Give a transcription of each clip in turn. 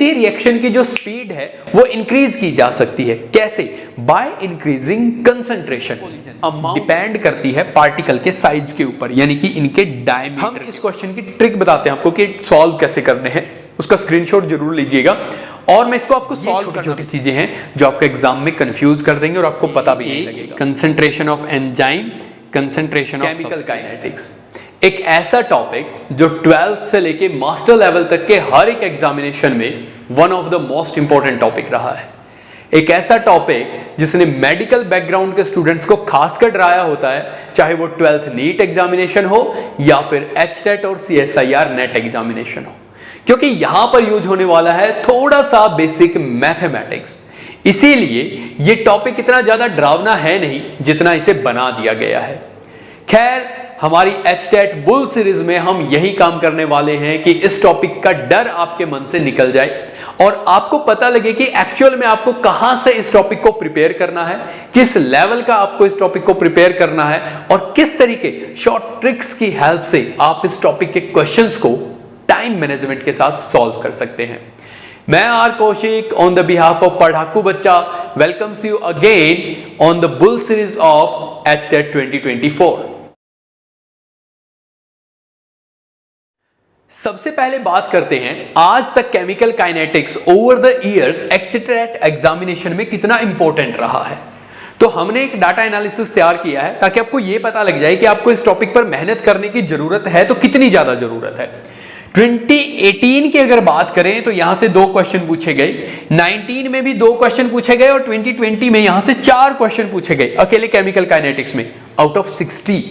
भी रिएक्शन की जो स्पीड है वो इंक्रीज की जा सकती है। कैसे? By increasing concentration. डिपेंड करती है पार्टिकल के साइज के ऊपर, यानी कि इनके डायमीटर। हम इस क्वेश्चन की ट्रिक बताते हैं आपको कि सॉल्व कैसे करने हैं, उसका स्क्रीनशॉट जरूर लीजिएगा। और मैं इसको आपको सॉल्व करना, छोटी चीजें हैं जो आपको एग्जाम में कंफ्यूज कर देंगे और आपको पता भी नहीं लगेगा। Concentration of enzyme, concentration of chemical kinetics, एक ऐसा टॉपिक जो 12th से लेके मास्टर लेवल तक के हर एक एग्जामिनेशन में one of the most important topic रहा है। एक ऐसा टॉपिक जिसने मेडिकल बैकग्राउंड के स्टूडेंट्स को खासकर डराया होता है, चाहे वो 12th नीट एग्जामिनेशन हो या फिर HTET और CSIR नेट एग्जामिनेशन हो, क्योंकि यहां पर यूज होने वाला है थोड़ा सा बेसिक मैथमेटिक्स। इसीलिए ये टॉपिक इतना ज्यादा डरावना है नहीं जितना इसे बना दिया गया है। खैर, हमारी HTET बुल सीरीज में हम यही काम करने वाले हैं कि इस टॉपिक का डर आपके मन से निकल जाए और आपको पता लगे कि एक्चुअल में आपको कहां से इस टॉपिक को प्रिपेयर करना है, किस लेवल का आपको इस टॉपिक को प्रिपेयर करना है और किस तरीके शॉर्ट ट्रिक्स की हेल्प से आप इस टॉपिक के क्वेश्चंस को टाइम मैनेजमेंट के साथ सॉल्व कर सकते हैं। मैं R Kaushik on the behalf of Padhaku Bachcha welcomes you again on the bull series of HTET 2024। सबसे पहले बात करते हैं आज तक chemical kinetics over the years HTET examination में कितना इंपॉर्टेंट रहा है। तो हमने एक डाटा एनालिसिस तैयार किया है ताकि आपको यह पता लग जाए कि आपको इस टॉपिक पर मेहनत करने की जरूरत है तो कितनी ज्यादा जरूरत है। 2018 की अगर बात करें तो यहां से 2 क्वेश्चन पूछे गए, 19 में भी 2 क्वेश्चन पूछे गए और 2020 में यहां से 4 क्वेश्चन पूछे गए अकेले केमिकल काइनेटिक्स में आउट ऑफ 60।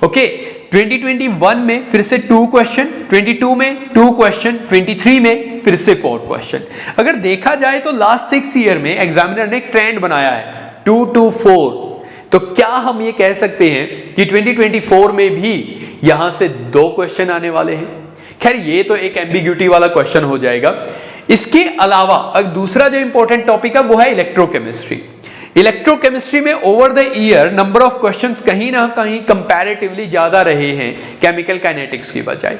ओके, 2021 में फिर से 2 क्वेश्चन, 22 में 2 क्वेश्चन, 23 में फिर से 4 क्वेश्चन। अगर देखा जाए तो लास्ट 6 ईयर में एग्जामिनर ने एक ट्रेंड बनाया है 2 to 4। तो क्या हम ये कह सकते हैं कि 2024 में भी यहां से 2 क्वेश्चन आने वाले हैं? खैर, ये तो एक एम्बिग्यूटी वाला क्वेश्चन हो जाएगा। इसके अलावा दूसरा जो इंपॉर्टेंट टॉपिक है वो है इलेक्ट्रोकेमिस्ट्री। इलेक्ट्रोकेमिस्ट्री में over the year number of questions कहीं ना कहीं कंपैरेटिवली ज्यादा रहे हैं केमिकल काइनेटिक्स की बजाय।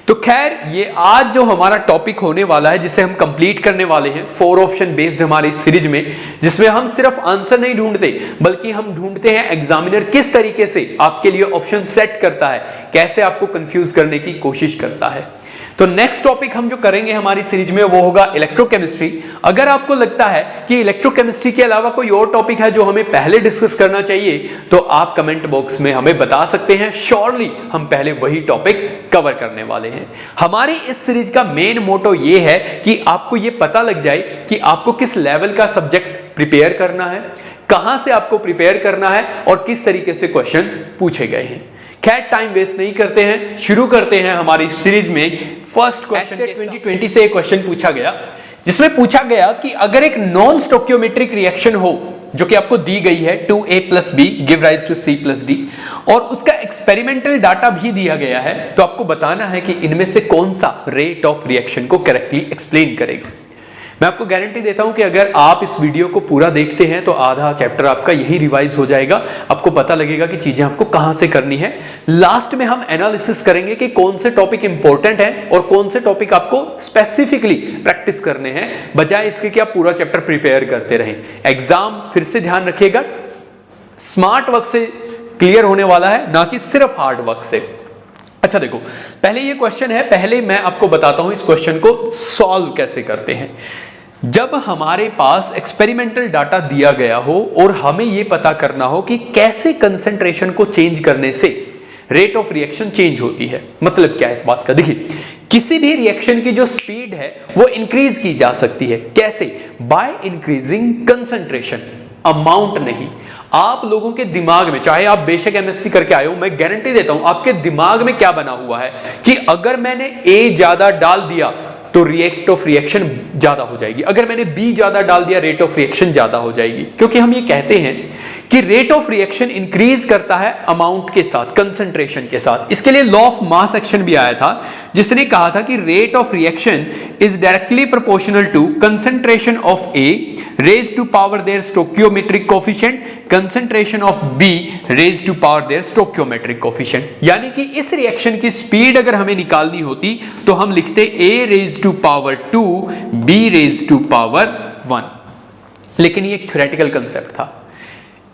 तो खैर, ये आज जो हमारा टॉपिक होने वाला है जिसे हम कंप्लीट करने वाले हैं 4 ऑप्शन बेस्ड हमारी सीरीज में, जिसमें हम सिर्फ आंसर नहीं ढूंढते बल्कि हम ढूंढते हैं एग्जामिनर किस तरीके से आपके लिए ऑप्शन सेट करता है, कैसे आपको कंफ्यूज करने की कोशिश करता है। तो नेक्स्ट टॉपिक हम जो करेंगे हमारी सीरीज में वो होगा इलेक्ट्रोकेमिस्ट्री। अगर आपको लगता है कि इलेक्ट्रोकेमिस्ट्री के अलावा कोई और टॉपिक है जो हमें पहले डिस्कस करना चाहिए तो आप कमेंट बॉक्स में हमें बता सकते हैं। श्योरली हम पहले वही टॉपिक कवर करने वाले हैं। हमारी इस सीरीज का मेन मोटो ये है कि आपको ये पता लग जाए कि आपको किस लेवल का सब्जेक्ट प्रिपेयर करना है, कहां से आपको प्रिपेयर करना है और किस तरीके से क्वेश्चन पूछे गए हैं। खैर, टाइम वेस्ट नहीं करते हैं, शुरू करते हैं हमारी सीरीज में। फर्स्ट क्वेश्चन 2020 से एक क्वेश्चन पूछा गया जिसमें पूछा गया कि अगर एक नॉन स्टोकियोमेट्रिक रिएक्शन हो जो कि आपको दी गई है 2A + B give rise to C + D और उसका एक्सपेरिमेंटल डाटा भी दिया गया है, तो आपको बताना है कि इनमें से कौन सा रेट ऑफ रिएक्शन को करेक्टली एक्सप्लेन करेगा। मैं आपको गारंटी देता हूं कि अगर आप इस वीडियो को पूरा देखते हैं तो आधा चैप्टर आपका यही रिवाइज हो जाएगा। आपको पता लगेगा कि चीजें आपको कहां से करनी है। लास्ट में हम एनालिसिस करेंगे कि कौन से टॉपिक इंपॉर्टेंट है और कौन से टॉपिक आपको स्पेसिफिकली प्रैक्टिस करने हैं, बजाय इसके कि आप पूरा चैप्टर प्रिपेयर करते रहें। एग्जाम फिर से ध्यान रखिएगा स्मार्ट वर्क से क्लियर होने वाला है, ना कि सिर्फ हार्ड वर्क से। अच्छा देखो, पहले ये क्वेश्चन है, पहले मैं आपको बताता हूं इस क्वेश्चन को सॉल्व कैसे करते हैं। जब हमारे पास एक्सपेरिमेंटल डाटा दिया गया हो और हमें यह पता करना हो कि कैसे कंसंट्रेशन को चेंज करने से रेट ऑफ रिएक्शन चेंज होती है, मतलब क्या है इस बात का? देखिए, किसी भी रिएक्शन की जो स्पीड है वो इंक्रीज की जा सकती है। कैसे? बाय इंक्रीजिंग कंसंट्रेशन, अमाउंट नहीं। आप लोगों के दिमाग में, चाहे आप बेशक MSc करके आए हो, मैं गारंटी देता हूं आपके दिमाग में क्या बना हुआ है कि अगर मैंने A ज्यादा डाल दिया तो रेट ऑफ रिएक्शन ज्यादा हो जाएगी, अगर मैंने B ज्यादा डाल दिया रेट ऑफ रिएक्शन ज्यादा हो जाएगी। क्योंकि हम ये कहते हैं कि रेट ऑफ रिएक्शन इंक्रीज करता है अमाउंट के साथ, कंसंट्रेशन के साथ। इसके लिए लॉ ऑफ मास एक्शन भी आया था जिसने कहा था कि rate of reaction is directly proportional to concentration of A raised to power their stoichiometric coefficient, concentration of B raised to power their stoichiometric coefficient। यानी कि इस रिएक्शन की स्पीड अगर हमें निकालनी होती तो हम लिखते A raised to power 2, B raised to power 1। लेकिन ये एक थ्योरेटिकल कंसेप्ट था।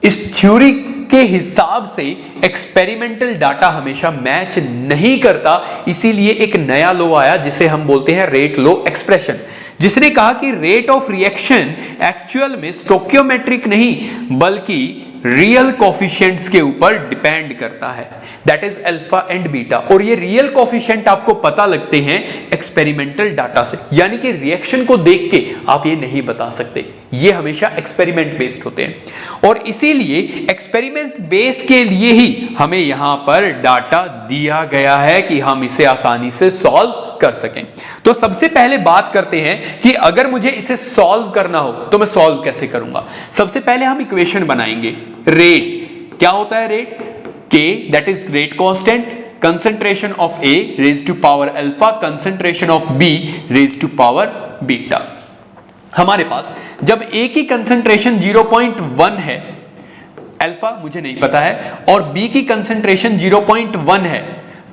इस थ्योरी के हिसाब से एक्सपेरिमेंटल डाटा हमेशा मैच नहीं करता, इसीलिए एक नया लॉ आया जिसे हम बोलते हैं रेट लॉ एक्सप्रेशन, जिसने कहा कि रेट ऑफ रिएक्शन एक्चुअल में स्टोकियोमेट्रिक नहीं बल्कि रियल कोफिशिएंट्स के ऊपर डिपेंड करता है, that is alpha and beta. और ये रियल कोफिशिएंट आपको पता लगते हैं एक्सपेरिमेंटल डाटा से, यानी कि रिएक्शन को देख के आप ये नहीं बता सकते, ये हमेशा एक्सपेरिमेंट बेस्ड होते हैं। और इसीलिए एक्सपेरिमेंट बेस के लिए ही हमें यहां पर डाटा दिया गया है कि हम इसे आसानी से सॉल्व कर सकें। तो सबसे पहले बात करते हैं कि अगर मुझे इसे सॉल्व करना हो तो मैं सॉल्व कैसे करूंगा। सबसे पहले हम इक्वेशन बनाएंगे। रेट क्या होता है? Rate K, that is rate constant, concentration of A raised to power alpha, concentration of B raised to power beta। हमारे पास जब A की कंसंट्रेशन 0.1 है, अल्फा मुझे नहीं पता है, और B की कंसंट्रेशन 0.1 है,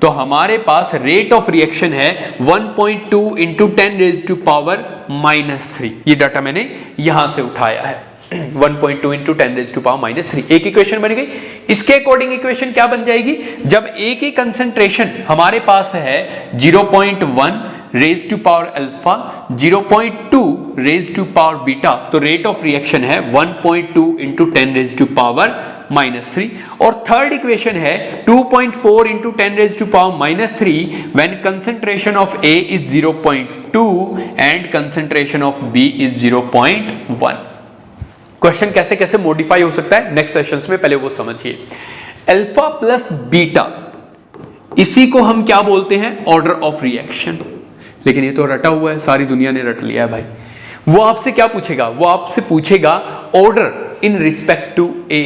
तो हमारे पास रेट ऑफ रिएक्शन है 1.2 इंटू 10 रेज टू पावर -3। ये डाटा मैंने यहां से उठाया है, 1.2 इंटू 10 रेज टू पावर -3। एक इक्वेशन बन गई। इसके अकॉर्डिंग इक्वेशन क्या बन जाएगी? जब A की कंसंट्रेशन हमारे पास है 0.1 raise to power alpha, 0.2 raise to power beta, तो रेट ऑफ रिएक्शन है 1.2 इंटू 10 रेज टू पावर -3। और थर्ड इक्वेशन है 2.4 into 10 raise to power -3 when concentration of A is 0.2 and concentration of B is 0.1। Question कैसे कैसे modify हो सकता है next sessions में, पहले वो समझिए। अल्फा प्लस बीटा, इसी को हम क्या बोलते हैं? Order of reaction. लेकिन ये तो रटा हुआ है, सारी दुनिया ने रट लिया है भाई। वो आपसे क्या पूछेगा? वो आपसे पूछेगा order in respect to A,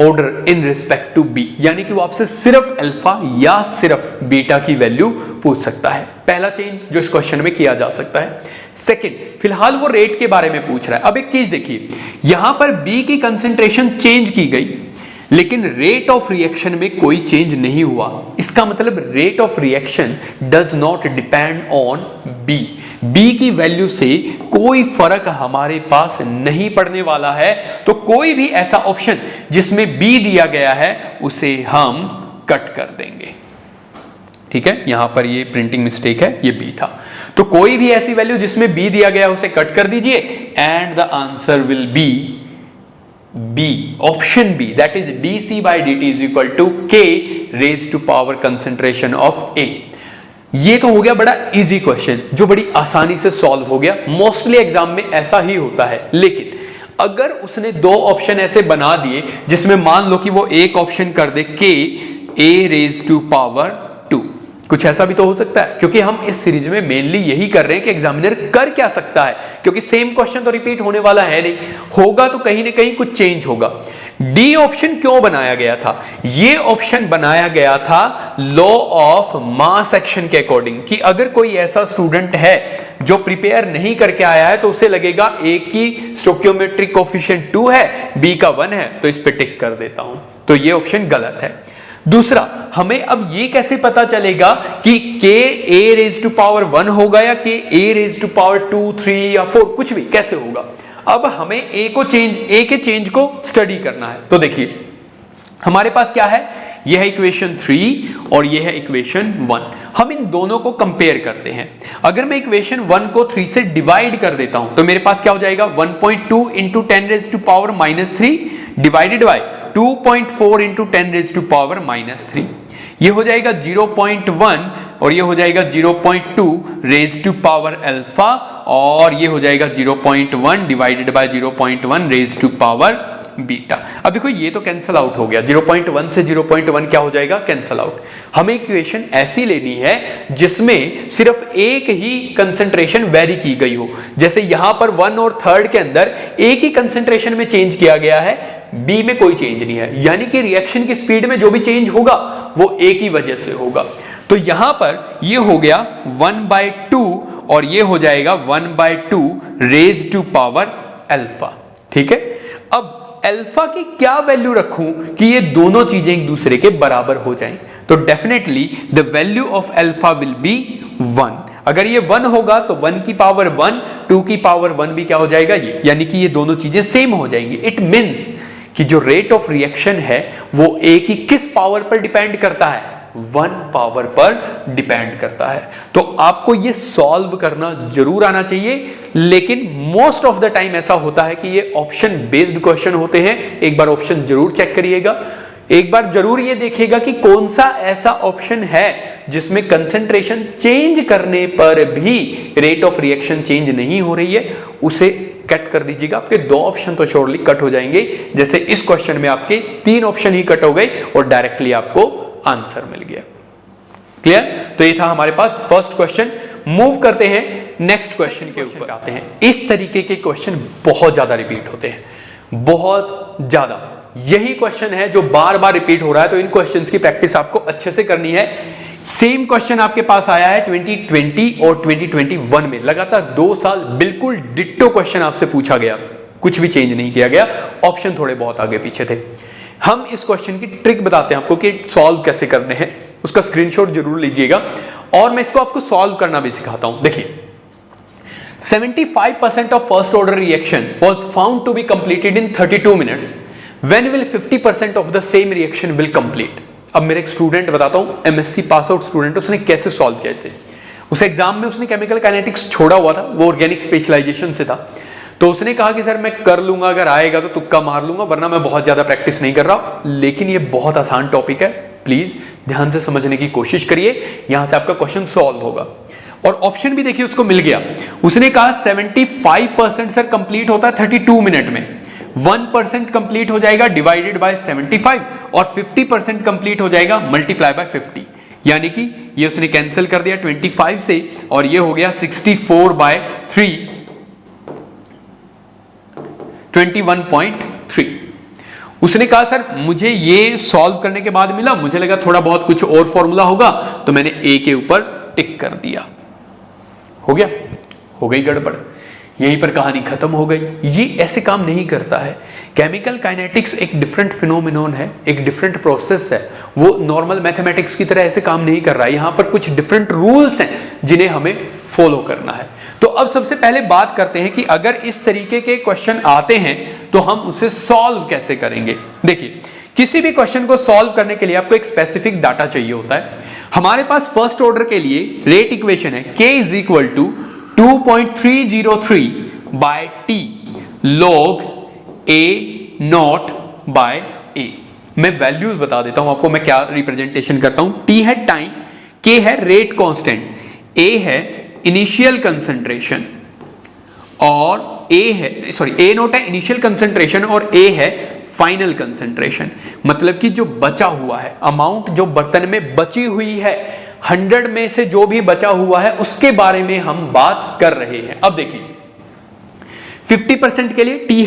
order in respect to B, यानी कि वो आपसे सिर्फ अल्फा या सिर्फ बीटा की वैल्यू पूछ सकता है। पहला चेंज जो इस क्वेश्चन में किया जा सकता है। सेकंड, फिलहाल वो रेट के बारे में पूछ रहा है। अब एक चीज देखिए, यहां पर B की कंसंट्रेशन चेंज की गई लेकिन रेट ऑफ रिएक्शन में कोई चेंज नहीं हुआ। इसका मतलब rate of reaction does not depend on B। B की वैल्यू से कोई फर्क हमारे पास नहीं पड़ने वाला है। तो कोई भी ऐसा ऑप्शन जिसमें B दिया गया है उसे हम कट कर देंगे। ठीक है, यहां पर ये प्रिंटिंग मिस्टेक है, ये B था। तो कोई भी ऐसी वैल्यू जिसमें B दिया गया उसे कट कर दीजिए and the answer will be B, option B, that is dC by dt is equal to K raised to power concentration of A। ये तो हो गया बड़ा इजी क्वेश्चन जो बड़ी आसानी से सॉल्व हो गया। मोस्टली एग्जाम में ऐसा ही होता है। लेकिन अगर उसने दो ऑप्शन ऐसे बना दिए जिसमें मान लो कि वो एक ऑप्शन कर दे K A raised to power 2, कुछ ऐसा भी तो हो सकता है, क्योंकि हम इस सीरीज में मेनली यही कर रहे हैं कि एग्जामिनर कर क्या सकता है, क्योंकि सेम क्वेश्चन तो रिपीट होने वाला है नहीं, होगा तो कहीं ना कहीं कुछ चेंज होगा। डी ऑप्शन क्यों बनाया गया था? ये ऑप्शन बनाया गया था लॉ ऑफ मास एक्शन के अकॉर्डिंग, कि अगर कोई ऐसा स्टूडेंट है जो प्रिपेयर नहीं करके आया है तो उसे लगेगा A की स्टोकियोमेट्रिक कोफिशिएंट 2 है, B का 1 है, तो इस पे टिक कर देता हूं। तो ये ऑप्शन गलत है। दूसरा, हमें अब ये कैसे पता चलेगा कि K A raise to power 1 होगा या K A raise to power 2, 3 या 4, कुछ भी कैसे होगा? अब हमें A के चेंज को स्टडी करना है। तो देखिए हमारे पास क्या है, यह है इक्वेशन 3 और यह है इक्वेशन 1। हम इन दोनों को कंपेयर करते हैं। अगर मैं इक्वेशन 1 को 3 से डिवाइड कर देता हूं तो मेरे पास क्या हो जाएगा, 1.2 into 10 raise to power -3 divided by 2.4 into 10 raise to power -3। ये हो जाएगा 0.1 और ये हो जाएगा 0.2 रेज टू पावर अल्फा, और ये हो जाएगा 0.1 divided by 0.1 raise to power beta. अब देखो ये तो कैंसल आउट हो गया, 0.1 से 0.1 क्या हो जाएगा, कैंसल आउट। हमें इक्वेशन ऐसी लेनी है जिसमें सिर्फ एक ही कंसंट्रेशन वेरी की गई हो। जैसे यहां पर 1 और 3 के अंदर एक ही कंसंट्रेशन में चेंज किया गया है, बी में कोई चेंज नहीं है, यानी कि रिएक्शन की स्पीड में जो भी चेंज होगा वो एक ही वजह से होगा। तो यहां पर ये हो गया 1/2 और ये हो जाएगा 1/2 रेज टू पावर अल्फा। ठीक है। अब अल्फा की क्या वैल्यू रखूं कि ये दोनों चीजें एक दूसरे के बराबर हो जाएं? तो definitely the value of alpha will be 1। अगर ये 1 होगा तो 1 की पावर 1, 2 की पावर 1 भी क्या हो जाएगा ये, यानी कि ये दोनों चीजें सेम हो जाएंगी। इट मींस कि जो रेट ऑफ रिएक्शन है वो ए की किस पावर पर डिपेंड करता है? 1 पावर पर डिपेंड करता है। तो आपको ये सॉल्व करना जरूर आना चाहिए, लेकिन मोस्ट ऑफ द टाइम ऐसा होता है कि ये ऑप्शन बेस्ड क्वेश्चन होते हैं। एक बार ऑप्शन जरूर चेक करिएगा, एक बार जरूर ये देखिएगा कि कौन सा ऐसा ऑप्शन है जिसमें कंसंट्रेशन चेंज करने पर भी रेट ऑफ रिएक्शन चेंज नहीं हो रही है, उसे कट कर दीजिएगा। आपके 2 ऑप्शन तो श्योरली कट हो जाएंगे, जैसे इस क्वेश्चन में आपके 3 ऑप्शन ही कट हो गए और डायरेक्टली आपको आंसर मिल गया। क्लियर? तो ये था हमारे पास फर्स्ट क्वेश्चन। मूव करते हैं नेक्स्ट क्वेश्चन के ऊपर आते हैं। इस तरीके के क्वेश्चन बहुत ज्यादा रिपीट होते हैं, बहुत ज्यादा। यही क्वेश्चन है जो बार बार रिपीट हो रहा है, तो इन क्वेश्चंस की प्रैक्टिस आपको अच्छे से करनी है। सेम क्वेश्चन आपके पास आया है 2020 और 2021 में, लगातार 2 साल बिल्कुल डिट्टो क्वेश्चन आपसे पूछा गया, कुछ भी चेंज नहीं किया गया, ऑप्शन थोड़े बहुत आगे पीछे थे। हम इस क्वेश्चन की ट्रिक बताते हैं आपको कि सॉल्व कैसे करने हैं, उसका स्क्रीनशॉट जरूर लीजिएगा और मैं इसको आपको सॉल्व करना भी सिखाता हूं। देखिए, 75% of first order reaction was found to be completed in 32 minutes. When will 50% of the same reaction will complete? अब मेरे एक स्टूडेंट बताता हूं, एमएससी पास आउट स्टूडेंट, उसने कैसे सॉल्व किया इसे। उस एग्जाम में उसने केमिकल काइनेटिक्स छोड़ा हुआ था, वो ऑर्गेनिक स्पेशलाइजेशन से था, तो उसने कहा कि सर मैं कर लूंगा, अगर आएगा तो तुक्का मार लूंगा, वरना मैं बहुत ज्यादा प्रैक्टिस नहीं कर रहा। लेकिन ये बहुत आसान टॉपिक है, प्लीज ध्यान से समझने की कोशिश करिए, यहां से आपका क्वेश्चन सॉल्व होगा। और ऑप्शन भी देखिए उसको मिल गया। उसने कहा 75% सर कंप्लीट होता है 32 मिनट में, 1% कंप्लीट हो जाएगा डिवाइडेड बाय 75 और 50% कंप्लीट हो जाएगा मल्टीप्लाई बाय 50, यानी कि ये उसने कैंसिल कर दिया 25 से और ये हो गया 64/3, 21.3। उसने कहा सर मुझे ये सॉल्व करने के बाद मिला, मुझे लगा थोड़ा बहुत कुछ और फॉर्मूला होगा, तो मैंने ए के ऊपर टिक कर दिया। हो गया, हो गई गड़बड़, यहीं पर कहानी खत्म हो गई। ये ऐसे काम नहीं करता है। केमिकल काइनेटिक्स एक डिफरेंट फिनोमिनन है, एक डिफरेंट प्रोसेस है, वो नॉर्मल मैथमेटिक्स की तरह ऐसे काम नहीं कर रहा है। यहां पर कुछ डिफरेंट रूल्स हैं जिन्हें हमें फॉलो करना है। तो अब सबसे पहले बात करते हैं कि अगर इस तरीके के क्वेश्चन आते हैं तो हम उसे सॉल्व कैसे करेंगे। देखिए, किसी भी क्वेश्चन को सॉल्व करने के लिए आपको एक स्पेसिफिक डाटा चाहिए होता है। हमारे पास फर्स्ट ऑर्डर के लिए रेट इक्वेशन है K is equal to 2.303 by T log A nought by A। मैं वैल्यूज बता देता हूं आपको, मैं क्या रिप्रेजेंटेशन करता हूं। T है टाइम, K है रेट कांस्टेंट, A है इनिशियल कंसंट्रेशन और A नोट है इनिशियल कंसंट्रेशन और A है फाइनल कंसंट्रेशन। मतलब कि जो बचा हुआ है, अमाउंट जो बर्तन में बची हुई है, 100 में से जो भी बचा हुआ है उसके बारे में हम बात कर रहे हैं। अब देखिए 50% के लिए टी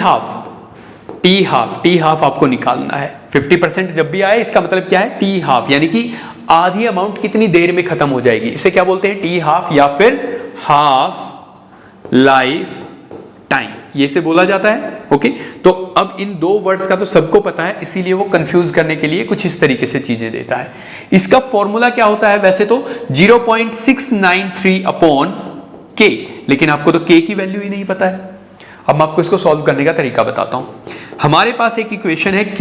हाफ आपको निकालना है। 50% जब भी आए इसका मतलब क्या है, टी हाफ, यानी कि आधी अमाउंट कितनी देर में खत्म हो जाएगी, इसे क्या बोलते हैं, टी हाफ या फिर हाफ लाइफ टाइम, ये से बोला जाता है। ओके, तो अब इन 2 वर्ड्स का तो सबको पता है, इसीलिए वो कंफ्यूज करने के लिए कुछ इस तरीके से चीजें देता है। इसका फॉर्मूला क्या होता है, वैसे तो 0.693 अपॉन K, लेकिन आपको तो K की वैल्यू ही नहीं पता है। अब मैं आपको इसको सॉल्व करने का तरीका बताता हूं। हमारे पास एक इक्वेशन है, K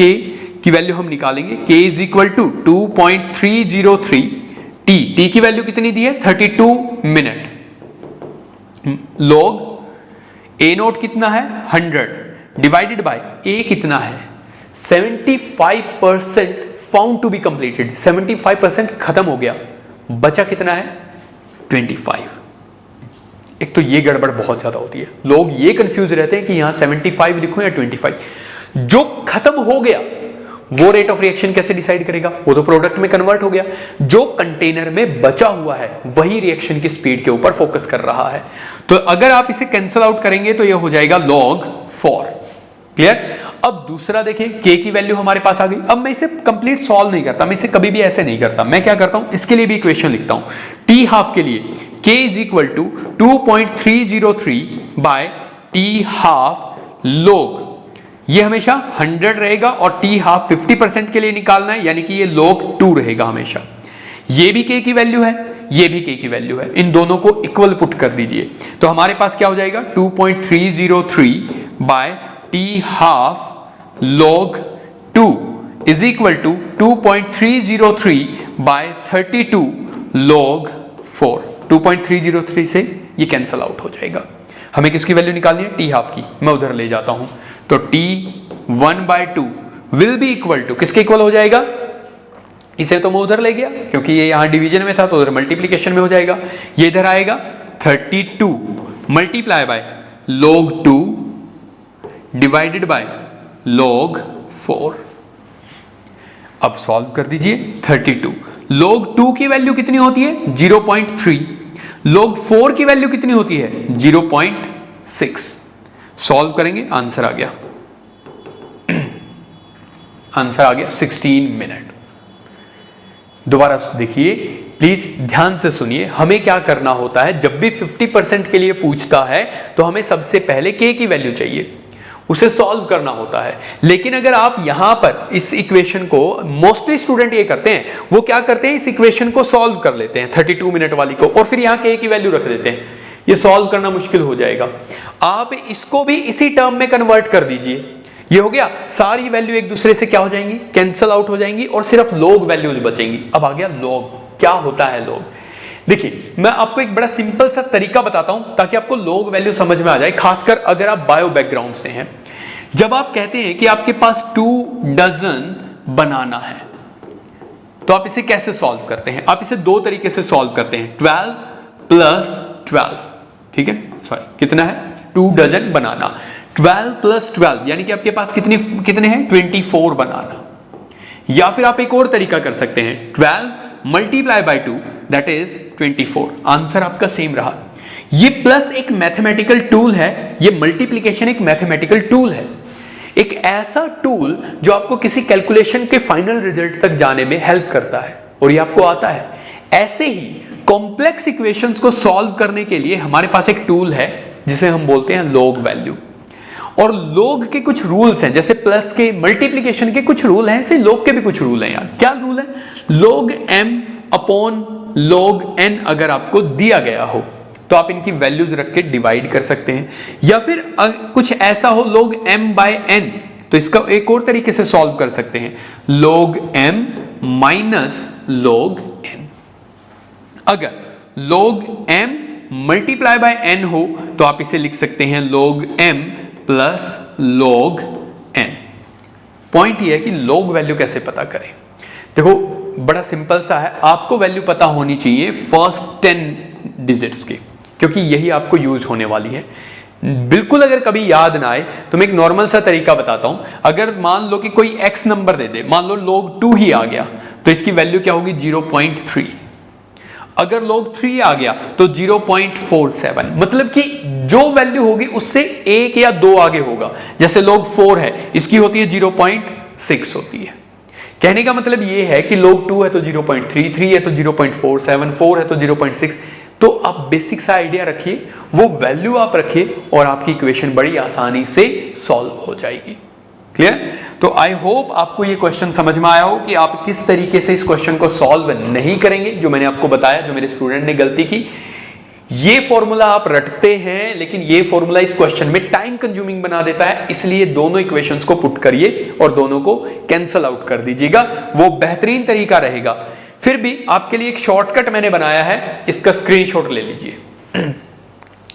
की वैल्यू हम निकालेंगे, K is equal to 2.303 T की वैल्यू कितनी दी है, 32 मिनट, log A नोट कितना है 100 डिवाइडेड बाय A कितना है 75% फाउंड टू बी कंप्लीटेड, 75% खत्म हो गया, बचा कितना है 25। एक तो ये गड़बड़ बहुत ज्यादा होती है, लोग ये कंफ्यूज रहते हैं कि यहां 75 लिखूं या 25। जो खत्म हो गया वो रेट ऑफ रिएक्शन कैसे डिसाइड करेगा, वो तो प्रोडक्ट में कन्वर्ट हो गया। जो कंटेनर में बचा हुआ है वही रिएक्शन की स्पीड के ऊपर फोकस कर रहा है। तो अगर आप इसे कैंसिल आउट करेंगे तो ये हो जाएगा log 4। क्लियर? अब दूसरा देखिए, K की वैल्यू हमारे पास आ गई। अब मैं इसे कंप्लीट सॉल्व नहीं करता, मैं इसे कभी भी ऐसे नहीं करता। मैं क्या करता हूं, इसके लिए भी इक्वेशन लिखता हूं। टी हाफ के लिए K is equal to 2.303 by T half log ये हमेशा 100 रहेगा और t हाफ 50% के लिए निकालना है, यानी कि ये log 2 रहेगा हमेशा। ये भी k की वैल्यू है, ये भी k की वैल्यू है, इन दोनों को इक्वल पुट कर दीजिए तो हमारे पास क्या हो जाएगा 2.303 by t half log 2 is equal to 2.303 by 32 log 4। 2.303 से ये कैंसल आउट हो जाएगा। हमें किसकी वैल्यू निकालनी है, टी हाफ की। मैं उधर ले जाता हूं तो t 1/2 will be equal to किसके इक्वल हो जाएगा, इसे तो मैं उधर ले गया क्योंकि ये यहां डिवीजन में था तो उधर मल्टीप्लीकेशन में हो जाएगा। ये इधर आएगा 32 multiply by log 2 divided by log 4। अब सॉल्व कर दीजिए 32। log 2 की वैल्यू कितनी होती है 0.3, log 4 की वैल्यू कितनी होती है 0.6। सॉल्व करेंगे, आंसर आ गया, आंसर आ गया 16 मिनट। दोबारा देखिए प्लीज ध्यान से सुनिए, हमें क्या करना होता है जब भी 50% के लिए पूछता है तो हमें सबसे पहले k की वैल्यू चाहिए, उसे सॉल्व करना होता है। लेकिन अगर आप यहां पर इस इक्वेशन को, मोस्टली स्टूडेंट ये करते हैं, वो क्या करते हैं इस इक्वेशन को सॉल्व कर लेते हैं 32 मिनट वाली को और फिर यहां k की वैल्यू रख देते हैं। ये सॉल्व करना मुश्किल हो जाएगा। आप इसको भी इसी टर्म में कन्वर्ट कर दीजिए। ये हो गया, सारी वैल्यू एक दूसरे से क्या हो जाएंगी, कैंसल आउट हो जाएंगी और सिर्फ log वैल्यूज बचेंगी। अब आ गया log, क्या होता है log। देखिए मैं आपको एक बड़ा सिंपल सा तरीका बताता हूं ताकि आपको log वैल्यू समझ में आ जाए, खासकर अगर आप बायो बैकग्राउंड से हैं। जब आप कहते हैं कि आपके पास 2 डजन बनाना है तो आप इसे कैसे सॉल्व करते हैं, आप इसे दो तरीके से सॉल्व करते हैं, 12 प्लस 12, ठीक है, सॉरी कितना है 2 डजन बनाना, 12 प्लस 12 यानी कि आपके पास कितने हैं 24 बनाना। या फिर आप एक और तरीका कर सकते हैं 12 multiply by 2 that is 24। Answer आपका सेम रहा। ये प्लस एक मैथमेटिकल टूल है, ये मल्टीप्लिकेशन एक मैथमेटिकल टूल है, एक ऐसा टूल जो आपको किसी कैलकुलेशन के फाइनल रिजल्ट तक जाने में हेल्प करता है और ये आपको आता है। ऐसे ही कॉम्प्लेक्स इक्वेशंस को सॉल्व करने के लिए हमारे पास एक टूल है जिसे हम बोलते हैं log वैल्यू। और log के कुछ रूल्स हैं, जैसे प्लस के मल्टीप्लिकेशन के कुछ रूल हैं, ऐसे log के भी कुछ रूल हैं यार। क्या रूल है, log m upon log n अगर आपको दिया गया हो तो आप इनकी वैल्यूज रख के डिवाइड कर सकते हैं, या फिर कुछ ऐसा हो log m बाय n तो इसका एक और तरीके से सॉल्व कर सकते हैं log m minus log n। अगर log m multiply by n हो तो आप इसे लिख सकते हैं log m plus log n। Point ये है कि log वैल्यू कैसे पता करें। देखो बड़ा सिंपल सा है, आपको वैल्यू पता होनी चाहिए फर्स्ट 10 डिजिट्स की, क्योंकि यही आपको यूज होने वाली है। बिल्कुल अगर कभी याद ना आए तो मैं एक नॉर्मल सा तरीका बताता हूं। अगर मान लो कि कोई x नंबर दे दे, मान लो log 2 ही आ गया तो इसकी वैल्यू क्या होगी 0.3। अगर log 3 आ गया तो 0.47, मतलब कि जो वैल्यू होगी उससे 1 या 2 आगे होगा। जैसे log 4 है, इसकी होती है 0.6 होती है। कहने का मतलब ये है कि log 2 है तो 0.33 है तो 0.47, 4 है तो 0.6। तो आप बेसिक सा आइडिया रखिए, वो वैल्यू आप रखिए और आपकी इक्वेशन बड़ी आसानी से सॉल्व हो जाएगी। क्लियर। तो आई होप आपको ये क्वेश्चन समझ में आया हो कि आप किस तरीके से इस क्वेश्चन को सॉल्व नहीं करेंगे, जो मैंने आपको बताया, जो मेरे स्टूडेंट ने गलती की। ये फॉर्मूला आप रटते हैं लेकिन ये फॉर्मूला इस क्वेश्चन में टाइम कंज्यूमिंग बना देता है, इसलिए दोनों इक्वेशंस को पुट करिए और दोनों को कैंसल आउट कर दीजिएगा, वो बेहतरीन तरीका रहेगा। फिर भी आपके लिए एक शॉर्टकट मैंने बनाया है, इसका स्क्रीनशॉट ले लीजिए।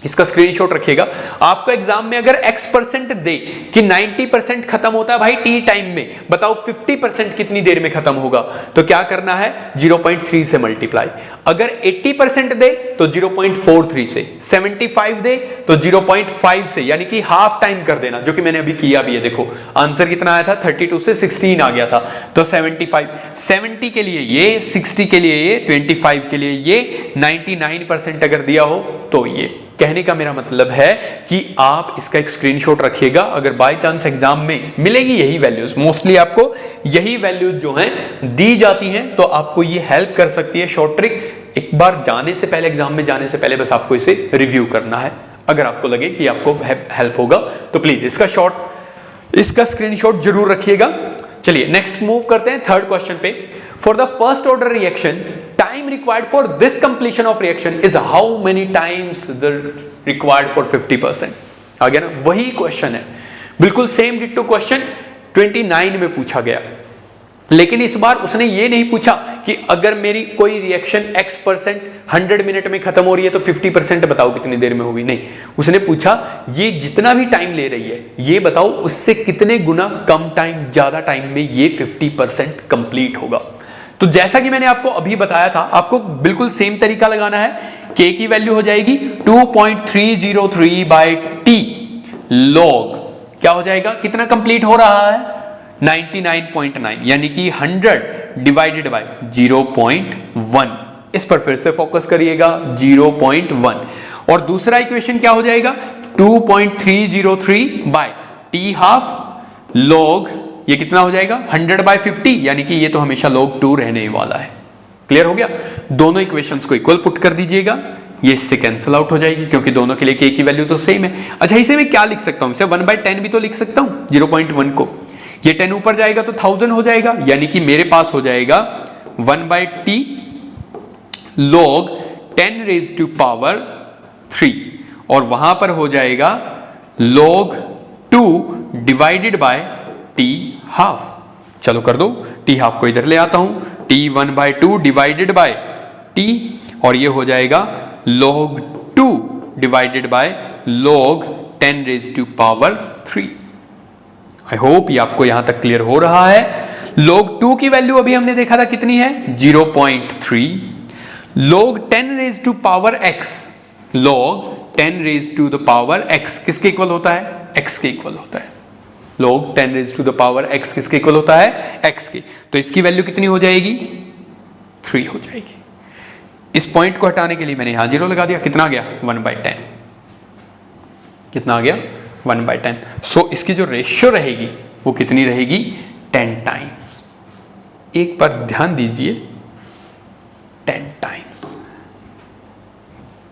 इसका स्क्रीनशॉट रखिएगा। आपको एग्जाम में अगर x% दे कि 90% खत्म होता है भाई टी टाइम में, बताओ 50% कितनी देर में खत्म होगा, तो क्या करना है 0.3 से मल्टीप्लाई। अगर 80% दे तो 0.43 से, 75 दे तो 0.5 से, यानी कि हाफ टाइम कर देना, जो कि मैंने अभी किया भी है। देखो आंसर कितना आया था 32 से 16 आ गया था, तो 75, 70 के लिए ये, 60 के लिए ये, 25 के लिए ये, 99% अगर दिया हो तो ये। कहने का मेरा मतलब है कि आप इसका एक स्क्रीनशॉट रखिएगा। अगर बाय चांस एग्जाम में मिलेगी यही वैल्यूज, मोस्टली आपको यही वैल्यूज जो हैं दी जाती हैं, तो आपको ये हेल्प कर सकती है शॉर्ट ट्रिक। एक बार जाने से पहले, एग्जाम में जाने से पहले बस आपको इसे रिव्यू करना है। अगर आपको लगे कि आपको हेल्प होगा तो प्लीज इसका इसका स्क्रीनशॉट जरूर रखिएगा। चलिए नेक्स्ट मूव करते हैं थर्ड क्वेश्चन पे। For the first order reaction time required for this completion of reaction is how many times the required for 50%। आ गया ना, वही क्वेश्चन है, बिल्कुल सेम डिट्टो क्वेश्चन 29 में पूछा गया। लेकिन इस बार उसने ये नहीं पूछा कि अगर मेरी कोई रिएक्शन x% 100 मिनट में खत्म हो रही है तो 50% बताओ कितनी देर में होगी। नहीं, उसने पूछा ये जितना भी टाइम ले रही है ये बताओ उससे कितने गुना कम टाइम, ज्यादा टाइम में ये 50% कंप्लीट होगा। तो जैसा कि मैंने आपको अभी बताया था, आपको बिल्कुल सेम तरीका लगाना है। k की वैल्यू हो जाएगी 2.303 बाय t log, क्या हो जाएगा, कितना कंप्लीट हो रहा है 99.9, यानी कि 100 डिवाइडेड बाय 0.1। इस पर फिर से फोकस करिएगा 0.1। और दूसरा इक्वेशन क्या हो जाएगा 2.303 बाय t हाफ log, ये कितना हो जाएगा 100 बाय 50, यानी कि ये तो हमेशा log 2 रहने वाला है। क्लियर हो गया। दोनों इक्वेशंस को इक्वल पुट कर दीजिएगा, ये इससे कैंसिल आउट हो जाएगी क्योंकि दोनों के लिए k की वैल्यू तो सेम है। अच्छा, इसे मैं क्या लिख सकता हूं, इसे 1/10 भी तो लिख सकता हूं 0.1 को। ये 10 ऊपर जाएगा तो 1000 हो जाएगा, यानी कि मेरे पास हो जाएगा 1/t log 10 raised to power 3, और वहां पर हो जाएगा log 2 divided by t half. चलो कर दो, t हाफ को इधर ले आता हूं, t 1/2 डिवाइडेड बाय t, और ये हो जाएगा log 2 divided by log 10 raised to power 3। I hope ये आपको यहां तक क्लियर हो रहा है। log 2 की वैल्यू अभी हमने देखा था कितनी है 0.3, log 10 raised to power x, log 10 raised to the power x किसके इक्वल होता है, x के इक्वल होता है। log 10 raised to the power x किसके इक्वल होता है, x के। तो इसकी वैल्यू कितनी हो जाएगी 3 हो जाएगी। इस पॉइंट को हटाने के लिए मैंने यहां 0 लगा दिया, कितना आ गया 1/10, कितना आ गया 1/10। सो इसकी जो रेशियो रहेगी वो कितनी रहेगी 10 टाइम्स। एक बार ध्यान दीजिए 10 टाइम्स,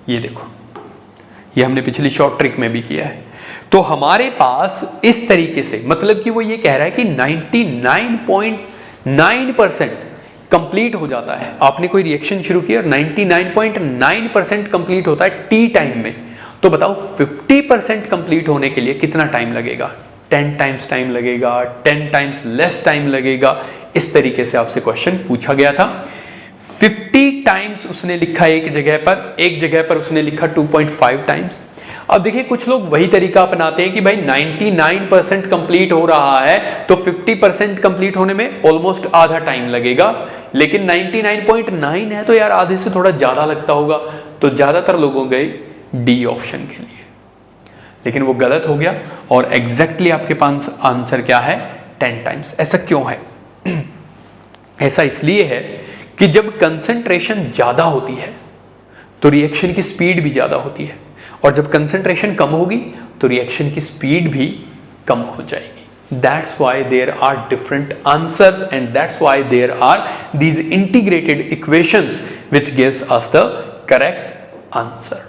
ये देखो, ये हमने पिछली शॉर्ट ट्रिक में भी किया है। तो हमारे पास इस तरीके से, मतलब कि वो ये कह रहा है कि 99.9% कंप्लीट हो जाता है। आपने कोई रिएक्शन शुरू किया और 99.9% कंप्लीट होता है टी टाइम में, तो बताओ 50% कंप्लीट होने के लिए कितना टाइम लगेगा। 10 टाइम्स टाइम लगेगा, 10 टाइम्स लेस टाइम लगेगा। इस तरीके से आपसे क्वेश्चन पूछा गया था। 50 टाइम्स उसने लिखा एक जगह पर उसने लिखा 2.5 टाइम्स। अब देखिए कुछ लोग वही तरीका अपनाते हैं कि भाई 99% कंप्लीट हो रहा है तो 50% कंप्लीट होने में ऑलमोस्ट आधा टाइम लगेगा, लेकिन 99.9 है तो यार आधे से थोड़ा ज्यादा लगता होगा, तो ज्यादातर लोगों गए डी ऑप्शन के लिए। लेकिन वो गलत हो गया और एग्जैक्टली आपके पास आंसर क्या है 10 टाइम्स। ऐसा क्यों है? ऐसा इसलिए है कि जब कंसंट्रेशन ज्यादा होती है तो रिएक्शन की स्पीड भी ज्यादा होती है, और जब कंसंट्रेशन कम होगी तो रिएक्शन की स्पीड भी कम हो जाएगी। That's why there are different answers and that's why there are these integrated equations which gives us the correct answer.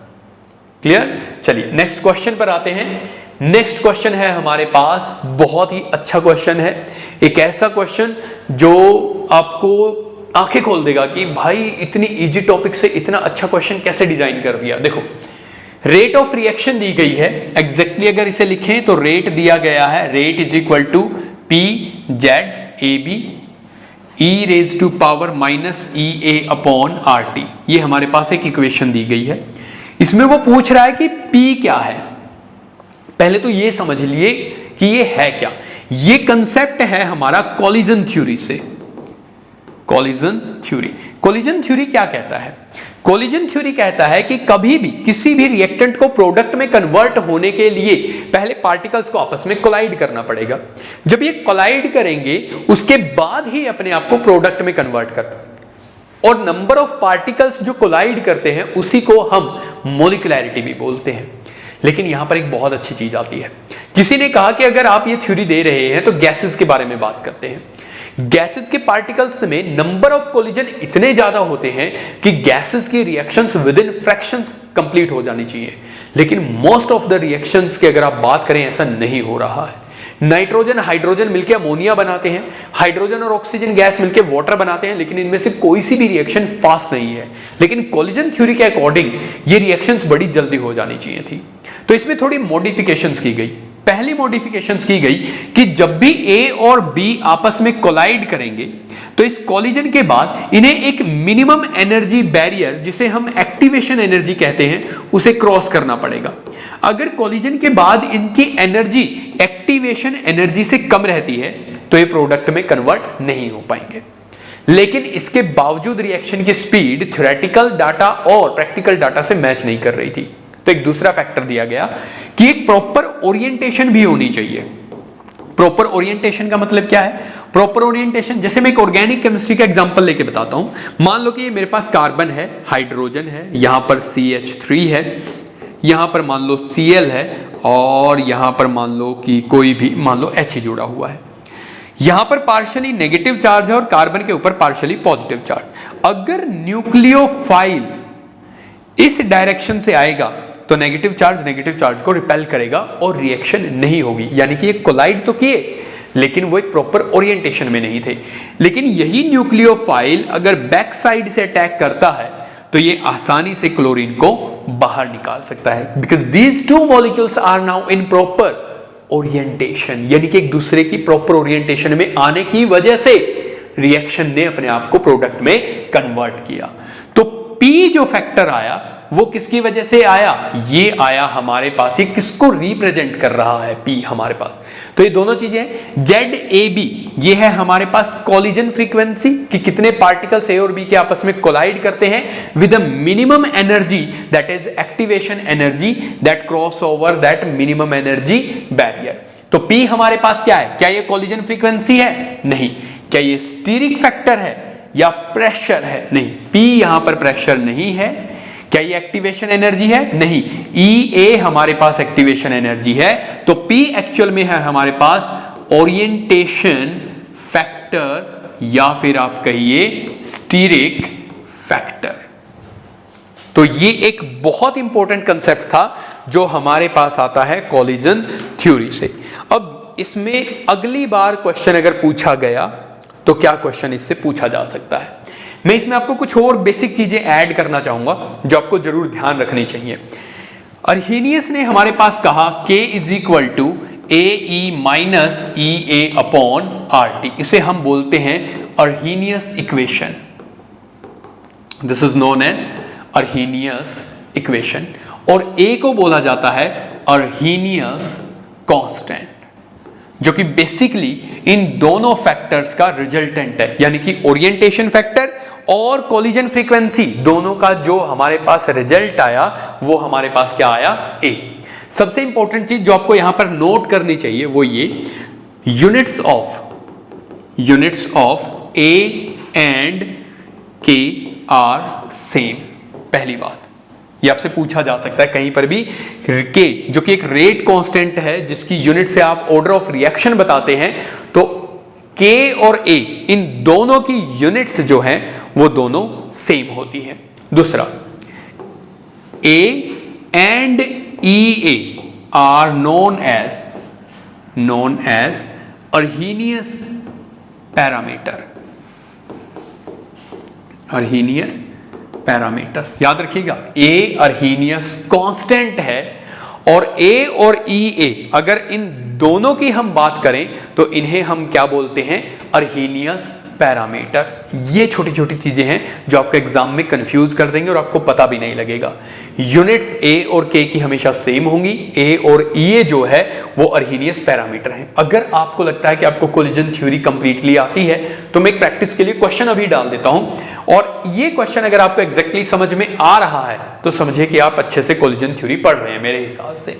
Clear? चलिए नेक्स्ट क्वेश्चन पर आते हैं। नेक्स्ट क्वेश्चन है हमारे पास, बहुत ही अच्छा क्वेश्चन है, एक ऐसा क्वेश्चन जो आपको आंखें खोल देगा कि भाई इतनी इजी टॉपिक से इतना अच्छा क्वेश्चन कैसे डिजाइन कर दिया। देखो रेट ऑफ रिएक्शन दी गई है, एग्जैक्टली अगर इसे लिखें तो रेट दिया गया है, rate is equal to P Z A B E raise to power minus E A upon R T. ये हमारे पास एक इक्वेशन दी गई है। इसमें वो पूछ रहा है कि पी क्या है। पहले तो ये समझ लिए कि ये है क्या। ये कंसेप्ट है हमारा कोलिजन थ्योरी से। कोलिजन थ्योरी क्या कहता है? कोलिजन थ्योरी कहता है कि कभी भी किसी भी रिएक्टेंट को प्रोडक्ट में कन्वर्ट होने के लिए पहले पार्टिकल्स को आपस में कोलाइड करना पड़ेगा। जब ये कोलाइड करेंगे उसके बाद ही अपने आप को प्रोडक्ट में कन्वर्ट कर, और नंबर ऑफ पार्टिकल्स जो कोलाइड करते हैं उसी को हम मोलिकुलैरिटी भी बोलते हैं। लेकिन यहां पर एक बहुत अच्छी चीज आती है। किसी ने कहा कि अगर आप ये थ्योरी दे रहे हैं तो गैसेस के बारे में बात करते हैं। गैसेस के पार्टिकल्स में नंबर ऑफ कोलिजन इतने ज्यादा होते हैं कि गैसेस की reactions with in fractions complete हो जानी चाहिए, लेकिन मोस्ट ऑफ द रिएक्शंस की अगर आप बात करें ऐसा नहीं हो रहा है। नाइट्रोजन हाइड्रोजन मिलकर अमोनिया बनाते हैं, हाइड्रोजन और ऑक्सीजन गैस मिलकर वाटर बनाते हैं, लेकिन इनमें से कोई सी भी रिएक्शन फास्ट नहीं है। लेकिन कोलिजन थ्योरी के अकॉर्डिंग ये रिएक्शंस बड़ी जल्दी हो जानी चाहिए थी। तो इसमें थोड़ी मॉडिफिकेशंस की गई। पहली मॉडिफिकेशंस की गई कि जब भी ए और बी आपस में कोलाइड करेंगे तो इस कोलिजन के बाद इन्हें एक मिनिमम एनर्जी बैरियर, जिसे हम एक्टिवेशन एनर्जी कहते हैं, उसे क्रॉस करना पड़ेगा। अगर कोलिजन के बाद इनकी एनर्जी एक्टिवेशन एनर्जी से कम रहती है तो ये प्रोडक्ट में कन्वर्ट नहीं हो पाएंगे। लेकिन इसके बावजूद रिएक्शन की स्पीड थ्योरेटिकल डाटा और प्रैक्टिकल डाटा से मैच नहीं कर रही थी। तो एक दूसरा फैक्टर दिया गया कि एक प्रॉपर ओरिएंटेशन भी होनी चाहिए। प्रॉपर ओरिएंटेशन का मतलब क्या है? प्रॉपर ओरिएंटेशन, जैसे मैं एक ऑर्गेनिक केमिस्ट्री का एग्जांपल लेके बताता हूं। मान लो कि ये मेरे पास कार्बन है, हाइड्रोजन है, यहां पर CH3 है, यहां पर मान लो Cl है, और यहां पर मान लो कि कोई भी मान लो H जुड़ा हुआ है। यहां पर पार्शियली नेगेटिव चार्ज है और कार्बन के ऊपर पार्शियली पॉजिटिव चार्ज। अगर न्यूक्लियोफाइल इस डायरेक्शन से आएगा तो नेगेटिव चार्ज को रिपेल करेगा और रिएक्शन नहीं होगी। यानी कि ये कोलाइड तो किए लेकिन वो एक प्रॉपर ओरिएंटेशन में नहीं थे। लेकिन यही न्यूक्लियोफाइल अगर बैक साइड से अटैक करता है तो ये आसानी से क्लोरीन को बाहर निकाल सकता है, because these two molecules are now in proper orientation. यानी कि एक दूसरे की प्रॉपर ओरिएंटेशन में आने की वजह से रिएक्शन ने अपने आप को प्रोडक्ट में कन्वर्ट किया। तो पी जो फैक्टर आया वो किसकी वजह से आया? ये आया हमारे पास, ये किसको रिप्रेजेंट कर रहा है? पी हमारे पास। तो ये दोनों चीजें ZAB, ये है हमारे पास कोलिजन फ्रीक्वेंसी कि कितने पार्टिकल्स ए और बी के आपस में कोलाइड करते हैं with a minimum energy, that is activation energy that cross over that minimum energy barrier. तो P हमारे पास क्या है? क्या ये कोलिजन फ्रीक्वेंसी है? नहीं। क्या ये स्टीरिक फैक्टर है या प्रेशर है? नहीं, P यहां पर प्रेशर नहीं है। क्या ये एक्टिवेशन एनर्जी है? नहीं, EA हमारे पास एक्टिवेशन एनर्जी है। तो P एक्चुअल में है हमारे पास ओरिएंटेशन फैक्टर या फिर आप कहिए स्टीरिक फैक्टर। तो ये एक बहुत इंपॉर्टेंट कंसेप्ट था जो हमारे पास आता है कोलिजन थ्योरी से। अब इसमें अगली बार क्वेश्चन अगर पूछा गया तो क्या क्वेश्चन इससे पूछा जा सकता है? मैं इसमें आपको कुछ और बेसिक चीजें ऐड करना चाहूंगा जो आपको जरूर ध्यान रखनी चाहिए। अर्हीनियस ने हमारे पास कहा K is equal to AE minus EA upon RT। इसे हम बोलते हैं Arrhenius equation. This is known as Arrhenius equation. और A को बोला जाता है अर्हीनियस कांस्टेंट, जो कि बेसिकली इन दोनों फैक्टर्स का रिजल्टेंट है। यानी कि ओरिएंटेशन फैक्टर और कोलिजन फ्रीक्वेंसी दोनों का जो हमारे पास रिजल्ट आया वो हमारे पास क्या आया? A। सबसे इंपॉर्टेंट चीज जो आपको यहां पर नोट करनी चाहिए वो ये, units of A and K are same. पहली बात ये आपसे पूछा जा सकता है कहीं पर भी। K जो कि एक रेट कांस्टेंट है जिसकी यूनिट से आप ऑर्डर ऑफ रिएक्शन बताते हैं, तो K और A इन दोनों की यूनिट्स जो हैं वो दोनों सेम होती हैं। दूसरा, A and EA are known as Arrhenius parameter. Arrhenius parameter याद रखिएगा, A अर्हीनियस कांस्टेंट है और A और EA अगर इन दोनों की हम बात करें तो इन्हें हम क्या बोलते हैं? अर्हीनियस पैरामीटर। ये छोटी छोटी चीजें हैं जो आपको एग्जाम में कंफ्यूज कर देंगे और आपको पता भी नहीं लगेगा। यूनिट्स A और K की हमेशा सेम होंगी। A और EA जो है वो अर्हीनियस पैरामीटर हैं। अगर आपको लगता है कि आपको कोलिजन थ्योरी कंप्लीटली आती है तो मैं एक प्रैक्टिस के लिए क्वेश्चन अभी डाल देता हूं, और ये क्वेश्चन अगर आपको एग्जैक्टली समझ में आ रहा है तो समझिए कि आप अच्छे से कोलिजन थ्योरी पढ़ रहे हैं। मेरे हिसाब से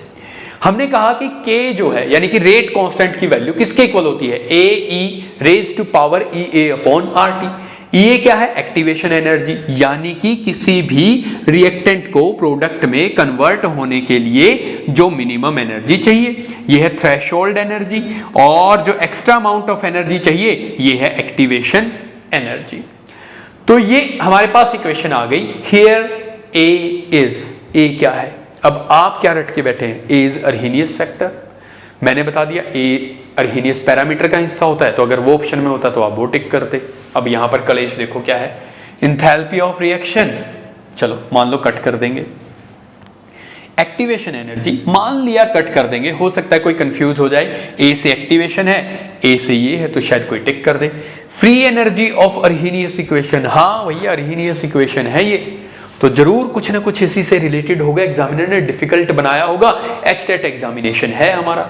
हमने कहा कि K जो है यानी कि रेट कांस्टेंट की वैल्यू किसके इक्वल होती है? AE raise to power EA upon RT। EA क्या है? एक्टिवेशन एनर्जी, यानी कि किसी भी रिएक्टेंट को प्रोडक्ट में कन्वर्ट होने के लिए जो मिनिमम एनर्जी चाहिए यह है थ्रेशोल्ड एनर्जी, और जो एक्स्ट्रा अमाउंट ऑफ एनर्जी चाहिए यह है एक्टिवेशन एनर्जी। तो ये हमारे पास इक्वेशन आ गई। हियर A क्या है? अब आप क्या रट के बैठे हैं? A इज अर्हीनियस फैक्टर, मैंने बता दिया ए अर्हीनियस पैरामीटर का हिस्सा होता है, तो अगर वो ऑप्शन में होता तो आप वो टिक करते। अब यहां पर कलेश देखो क्या है, इंथैल्पी ऑफ रिएक्शन, चलो मान लो कट कर देंगे। एक्टिवेशन एनर्जी मान लिया कट कर देंगे, हो सकता है कोई कंफ्यूज हो जाए, ए से एक्टिवेशन है, ए से ये है, तो शायद कोई टिक कर दे। फ्री एनर्जी ऑफ अर्हीनियस इक्वेशन, हाँ भैया अर्हीनियस इक्वेशन है ये, तो जरूर कुछ ना कुछ इसी से रिलेटेड होगा, एग्जामिनर ने डिफिकल्ट बनाया होगा, एचटेट एग्जामिनेशन है हमारा।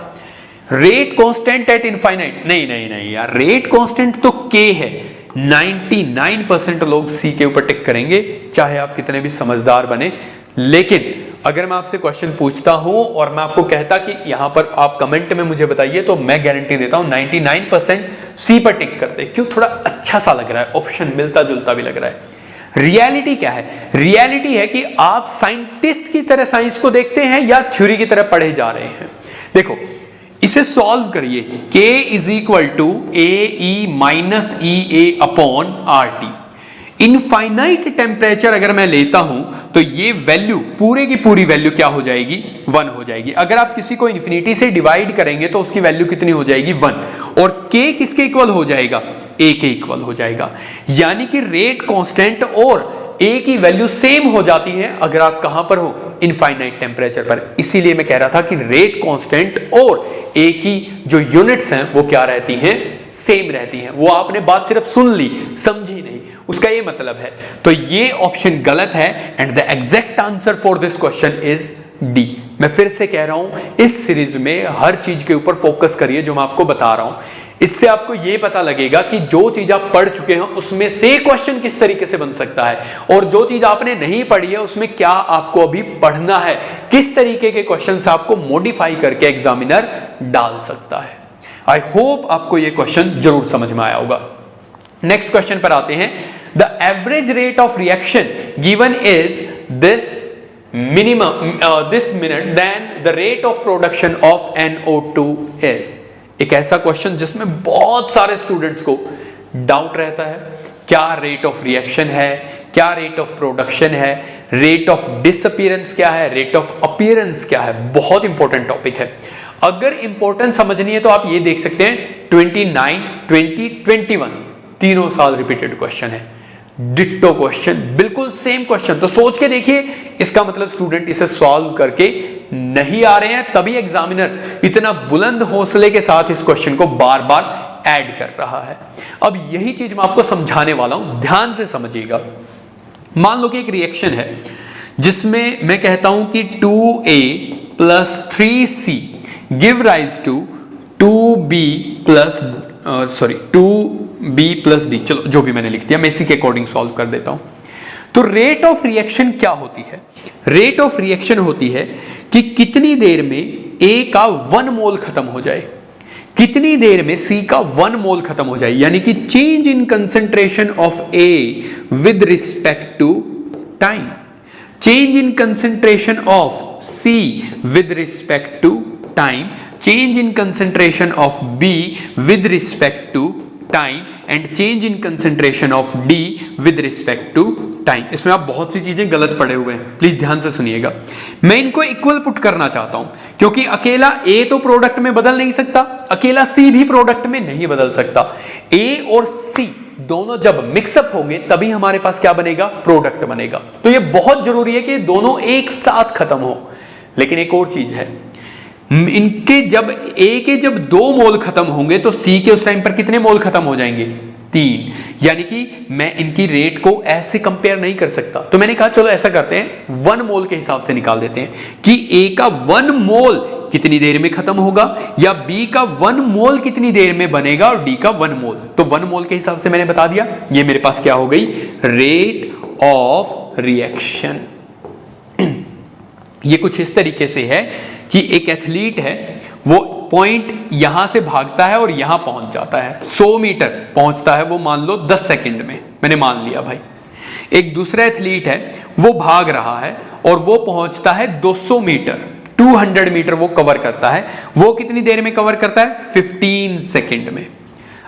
रेट कांस्टेंट एट इनफाइनाइट, नहीं नहीं नहीं यार, रेट कांस्टेंट तो के है। 99% लोग सी के ऊपर टिक करेंगे, चाहे आप कितने भी समझदार बने। लेकिन अगर मैं आपसे क्वेश्चन पूछता हूं और मैं आपको कहता कि यहां पर आप कमेंट में मुझे बताइए, तो मैं गारंटी देता हूं 99% सी पर टिक करते। क्यों? थोड़ा अच्छा सा लग रहा है, ऑप्शन मिलता जुलता भी लग रहा है। रियलिटी क्या है? रियलिटी है कि आप साइंटिस्ट की तरह साइंस को देखते हैं या थ्योरी की तरह पढ़े जा रहे हैं। देखो इसे सॉल्व करिए, k is equal to A E minus E A upon R T. Infinite temperature अगर मैं लेता हूं तो ये वैल्यू पूरे की पूरी वैल्यू क्या हो जाएगी? 1 हो जाएगी। अगर आप किसी को इन्फिनिटी से डिवाइड करेंगे तो उसकी वैल्यू कितनी हो जाएगी? 1। और k किसके इक्वल हो जाएगा? a के इक्वल हो जाएगा। यानी कि रेट कांस्टेंट और a की वैल्यू सेम हो जाती है अगर आप कहां पर हो? इनफाइनाइट टेम्परेचर पर। इसीलिए मैं कह रहा था कि रेट कांस्टेंट और a की जो यूनिट्स हैं वो क्या रहती हैं? सेम रहती हैं। वो आपने बात सिर्फ सुन ली, समझी नहीं, उसका ये मतलब है। तो ये ऑप्शन गलत है and the exact answer for this question is D. मैं फिर से कह रहा हूं, इस सीरीज में हर चीज के ऊपर फोकस करिए जो मैं आपको बता रहा हूं। इससे आपको यह पता लगेगा कि जो चीज आप पढ़ चुके हैं उसमें से क्वेश्चन किस तरीके से बन सकता है, और जो चीज आपने नहीं पढ़ी है उसमें क्या आपको अभी पढ़ना है, किस तरीके के क्वेश्चन से आपको मॉडिफाई करके एग्जामिनर डाल सकता है। आई होप आपको यह क्वेश्चन जरूर समझ में आया होगा। नेक्स्ट क्वेश्चन पर आते हैं। The average rate of reaction given is this minute then the rate of production of NO2 is. एक ऐसा क्वेश्चन जिसमें बहुत सारे स्टूडेंट्स को डाउट रहता है, क्या रेट ऑफ रिएक्शन है, क्या रेट ऑफ प्रोडक्शन है, रेट ऑफ डिसअपीयरेंस क्या है, रेट ऑफ अपीयरेंस क्या है। बहुत इंपॉर्टेंट टॉपिक है। अगर इंपॉर्टेंस समझनी है तो आप ये देख सकते हैं 29, 20, 21 तीनों साल रिपीटेड क्वेश्चन है, डिट्टो क्वेश्चन, बिल्कुल सेम क्वेश्चन। तो सोच के देखिए, इसका मतलब स्टूडेंट इसे सॉल्व करके नहीं आ रहे हैं, तभी एग्जामिनर इतना बुलंद हौसले के साथ इस क्वेश्चन को बार बार ऐड कर रहा है। अब यही चीज मैं आपको समझाने वाला हूं, ध्यान से समझिएगा। मान लो कि एक रिएक्शन है जिसमें मैं कहता हूं कि 2A plus 3C give rise to 2B plus D। चलो जो भी मैंने लिख दिया मैं इसी के अकॉर्डिंग सॉल्व कर देता हूं। तो रेट ऑफ रिएक्शन क्या होती है? रेट ऑफ रिएक्शन होती है कि कितनी देर में A का 1 मोल खत्म हो जाए, कितनी देर में C का 1 मोल खत्म हो जाए, यानी कि change in concentration of A with respect to time, change in concentration of C with respect to time, change in concentration of B with respect to time and change in concentration of D with respect to time। इसमें आप बहुत सी चीजें गलत पढ़े हुए हैं, please ध्यान से सुनिएगा। मैं इनको इक्वल पुट करना चाहता हूं क्योंकि अकेला A तो प्रोडक्ट में बदल नहीं सकता, अकेला C भी प्रोडक्ट में नहीं बदल सकता। A और C दोनों जब मिक्सअप होंगे तभी हमारे पास क्या बनेगा? प्रोडक्ट बनेगा। तो ये बहुत जरूरी है कि दोनों एक साथ खत्म हो। लेकिन एक और चीज है, इनके जब A के जब 2 मोल खत्म होंगे तो C के उस टाइम पर कितने मोल खत्म हो जाएंगे? 3। यानी कि मैं इनकी रेट को ऐसे कंपेयर नहीं कर सकता। तो मैंने कहा चलो ऐसा करते हैं, 1 मोल के हिसाब से निकाल देते हैं कि A का 1 मोल कितनी देर में खत्म होगा या B का 1 मोल कितनी देर में बनेगा और D का 1 मोल। तो 1 मोल के हिसाब से मैंने बता दिया, ये मेरे पास क्या हो गई? Rate of reaction. ये कुछ इस तरीके से है कि एक एथलीट है, वो पॉइंट यहां से भागता है और यहां पहुंच जाता है, 100 मीटर पहुंचता है वो मान लो 10 सेकंड में, मैंने मान लिया भाई। एक दूसरा एथलीट है, वो भाग रहा है और वो पहुंचता है 200 मीटर, 200 मीटर वो कवर करता है। वो कितनी देर में कवर करता है? 15 सेकंड में।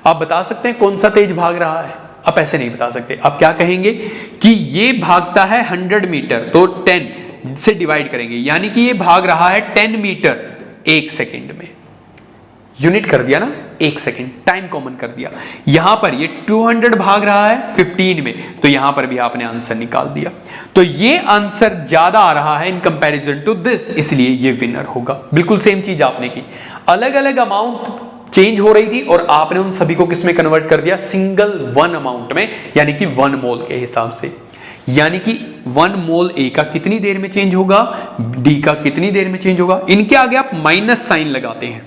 आप बता सकते हैं कौन सा तेज भाग रहा है? आप ऐसे नहीं बता सकते। आप क्या कहेंगे कि ये भागता है 100 मीटर, तो 10 से डिवाइड करेंगे, यानी कि ये भाग रहा है 10 मीटर 1 सेकंड में। यूनिट कर दिया ना 1 सेकेंड, टाइम कॉमन कर दिया। यहां पर ये 200 भाग रहा है 15 में, तो यहां पर भी आपने आंसर निकाल दिया। तो ये आंसर ज्यादा आ रहा है इन कंपैरिजन टू दिस, इसलिए ये विनर होगा। बिल्कुल सेम चीज आपने की, अलग अलग अमाउंट चेंज हो रही थी और आपने उन सभी को किस में कन्वर्ट कर दिया, सिंगल वन अमाउंट में, यानी कि 1 मोल के हिसाब से। यानी कि 1 मोल ए का कितनी देर में चेंज होगा, डी का कितनी देर में चेंज होगा। इनके आगे आप माइनस साइन लगाते हैं,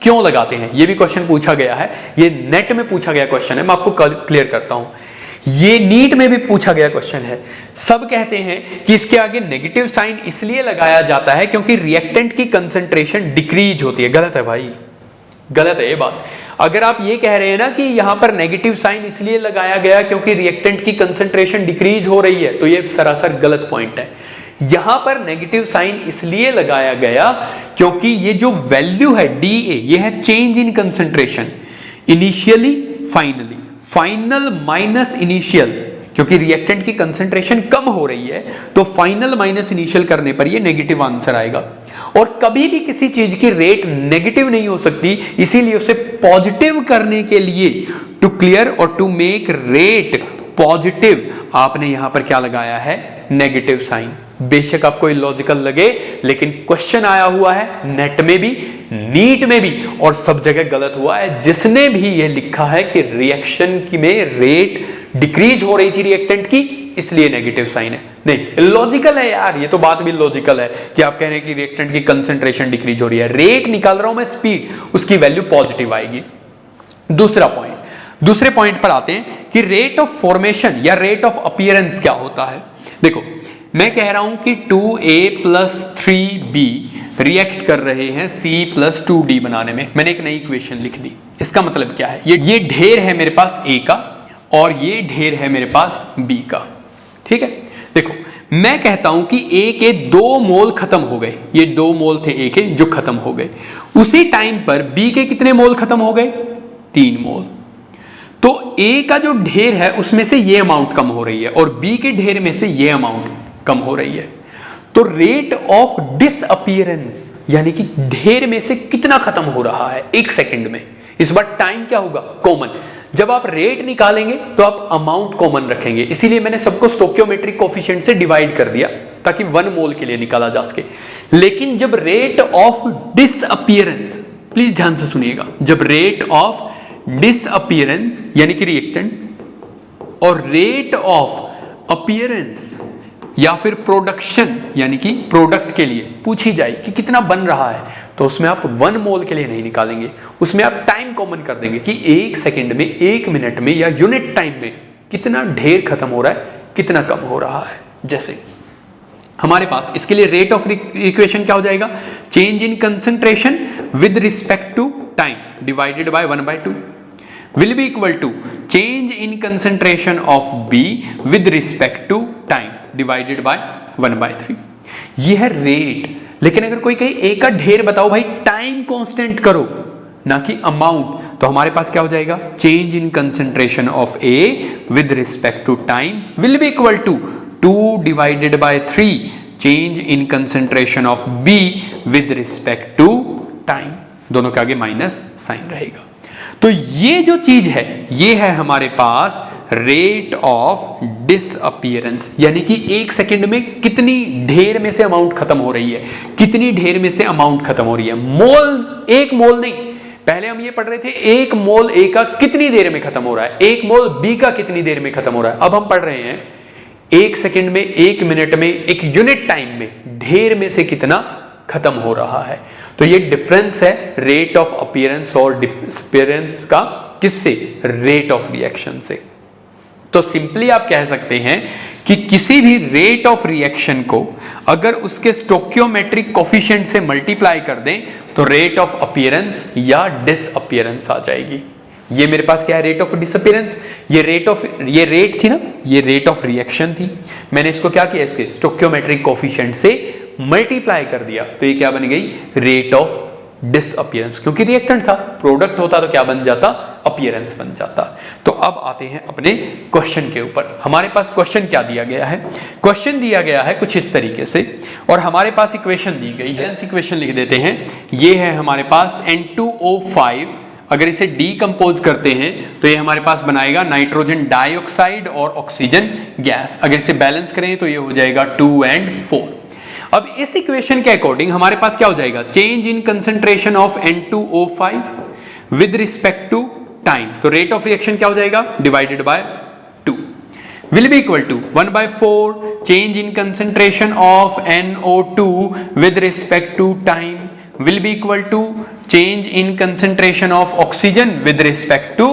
क्यों लगाते हैं, ये भी क्वेश्चन पूछा गया है, ये नेट में पूछा गया क्वेश्चन है, मैं आपको क्लियर करता हूं। ये नीट में भी पूछा गया क्वेश्चन है। सब कहते हैं कि इसके आगे नेगेटिव साइन इसलिए लगाया जाता है क्योंकि रिएक्टेंट की कंसंट्रेशन डिक्रीज होती है। गलत है भाई, गलत है ये बात। अगर आप ये कह रहे हैं ना कि यहां पर नेगेटिव साइन इसलिए लगाया गया क्योंकि रिएक्टेंट की कंसंट्रेशन डिक्रीज हो रही है, तो ये सरासर गलत पॉइंट है। यहां पर नेगेटिव साइन इसलिए लगाया गया क्योंकि ये जो वैल्यू है डी ए, ये है change in concentration, initially finally, final minus initial, क्योंकि रिएक्टेंट की कंसंट्रेशन कम हो रही है तो फाइनल माइनस इनिशियल करने पर ये नेगेटिव आंसर आएगा। और कभी भी किसी चीज की रेट नेगेटिव नहीं हो सकती, इसीलिए उसे पॉजिटिव करने के लिए, टू क्लियर और टू मेक रेट पॉजिटिव, आपने यहां पर क्या लगाया है, नेगेटिव साइन। बेशक आपको इलॉजिकल लगे, लेकिन क्वेश्चन आया हुआ है नेट में भी, नीट में भी, और सब जगह गलत हुआ है। जिसने भी यह लिखा है कि रिएक्शन की में रेट डिक्रीज हो रही थी रिएक्टेंट की, इसलिए नेगेटिव साइन है, नहीं लॉजिकल है यार, ये तो बात भी लॉजिकल है कि आप कह रहे हैं कि रिएक्टेंट की कंसंट्रेशन डिक्रीज हो रही है, रेट निकाल रहा हूं मैं स्पीड, उसकी वैल्यू पॉजिटिव आएगी। दूसरा पॉइंट, दूसरे पॉइंट पर आते हैं कि रेट ऑफ फॉर्मेशन या रेट ऑफ अपीयरेंस क्या होता है। देखो मैं कह रहा हूं कि 2a + 3b रिएक्ट कर रहे हैं c + 2d बनाने में, मैंने एक नई इक्वेशन लिख दी। इसका मतलब क्या है, ये ढेर है मेरे पास a का और ये ढेर है मेरे पास b का, ठीक है। देखो मैं कहता हूं कि a के 2 मोल खत्म हो गए, ये 2 मोल थे a के जो खत्म हो गए, उसी टाइम पर b के कितने मोल खत्म हो गए, 3 मोल। तो a का जो ढेर है उसमें से ये अमाउंट कम हो रही है और b के ढेर में से ये अमाउंट कम हो रही है। तो रेट ऑफ डिसअपीयरेंस यानी कि ढेर में से कितना खत्म हो रहा है 1 सेकंड में। इस बार टाइम क्या होगा, कॉमन। जब आप रेट निकालेंगे तो आप अमाउंट कॉमन रखेंगे, इसीलिए मैंने सबको स्टोइकियोमेट्रिक कोफिशिएंट से डिवाइड कर दिया ताकि 1 मोल के लिए निकाला जा सके। लेकिन जब रेट ऑफ डिसअपीयरेंस, प्लीज ध्यान से सुनिएगा, जब रेट ऑफ डिसअपीयरेंस यानी कि रिएक्टेंट और रेट ऑफ अपीयरेंस या फिर प्रोडक्शन यानी कि प्रोडक्ट के लिए पूछी जाए कि कितना बन रहा है, तो उसमें आप 1 मोल के लिए नहीं निकालेंगे, उसमें आप टाइम कॉमन कर देंगे कि 1 सेकंड में, 1 मिनट में या यूनिट टाइम में कितना ढेर खत्म हो रहा है, कितना कम हो रहा है। जैसे हमारे पास इसके लिए रेट ऑफ इक्वेशन क्या हो जाएगा, change in concentration with respect to time divided by 1/2 will be equal to change in concentration of B with respect to time divided by 1/3। ये है रेट। लेकिन अगर कोई कहे A का ढेर बताओ भाई, टाइम कांस्टेंट करो ना कि अमाउंट, तो हमारे पास क्या हो जाएगा, change in concentration of A with respect to time will be equal to 2 divided by 3 change in concentration of B with respect to time। दोनों के आगे माइनस साइन रहेगा। तो ये जो चीज है ये है हमारे पास रेट ऑफ डिसअपीयरेंस, यानी कि 1 सेकंड में कितनी ढेर में से अमाउंट खत्म हो रही है, कितनी ढेर में से अमाउंट खत्म हो रही है। मोल, 1 मोल नहीं, पहले हम ये पढ़ रहे थे 1 मोल ए का कितनी देर में खत्म हो रहा है, 1 मोल बी का कितनी देर में खत्म हो रहा है। अब हम पढ़ रहे हैं 1 सेकंड में, 1 मिनट में, 1 यूनिट टाइम में ढेर में से कितना खत्म हो रहा है। तो ये डिफरेंस है रेट ऑफ अपीयरेंस और डिसअपीयरेंस का, किससे, रेट ऑफ रिएक्शन से। तो सिंपली आप कह सकते हैं कि किसी भी रेट ऑफ रिएक्शन को अगर उसके स्टोइकियोमेट्रिक कोफिशिएंट से मल्टीप्लाई कर दें तो रेट ऑफ अपीयरेंस या डिसअपीयरेंस आ जाएगी। ये मेरे पास क्या है, रेट ऑफ डिसअपीयरेंस। ये रेट थी ना, ये रेट ऑफ रिएक्शन थी, मैंने इसको क्या किया, इसके स्टोइकियोमेट्रिक कोफिशिएंट से मल्टीप्लाई कर दिया, तो ये क्या बन गई, रेट ऑफ डिसअपियरेंस, क्योंकि रिएक्टेंट था, प्रोडक्ट होता तो क्या बन जाता, अपीयरेंस बन जाता। तो अब आते हैं अपने क्वेश्चन के ऊपर। हमारे पास क्वेश्चन क्या दिया गया है, क्वेश्चन दिया गया है कुछ इस तरीके से, और हमारे पास इक्वेशन दी गई है। इक्वेशन लिख देते हैं, ये है हमारे पास N2O5, अगर इसे डीकंपोज करते हैं तो ये हमारे पास बनाएगा नाइट्रोजन डाइऑक्साइड और ऑक्सीजन गैस। अगर इसे बैलेंस करें तो ये हो जाएगा 2 and 4। अब इस इक्वेशन के अकॉर्डिंग हमारे पास क्या हो जाएगा, change in concentration of N2O5 with respect to time, तो रेट ऑफ रिएक्शन क्या हो जाएगा, divided by 2 will be equal to 1/4 change in concentration of NO2 with respect to time will be equal to change in concentration of oxygen with respect to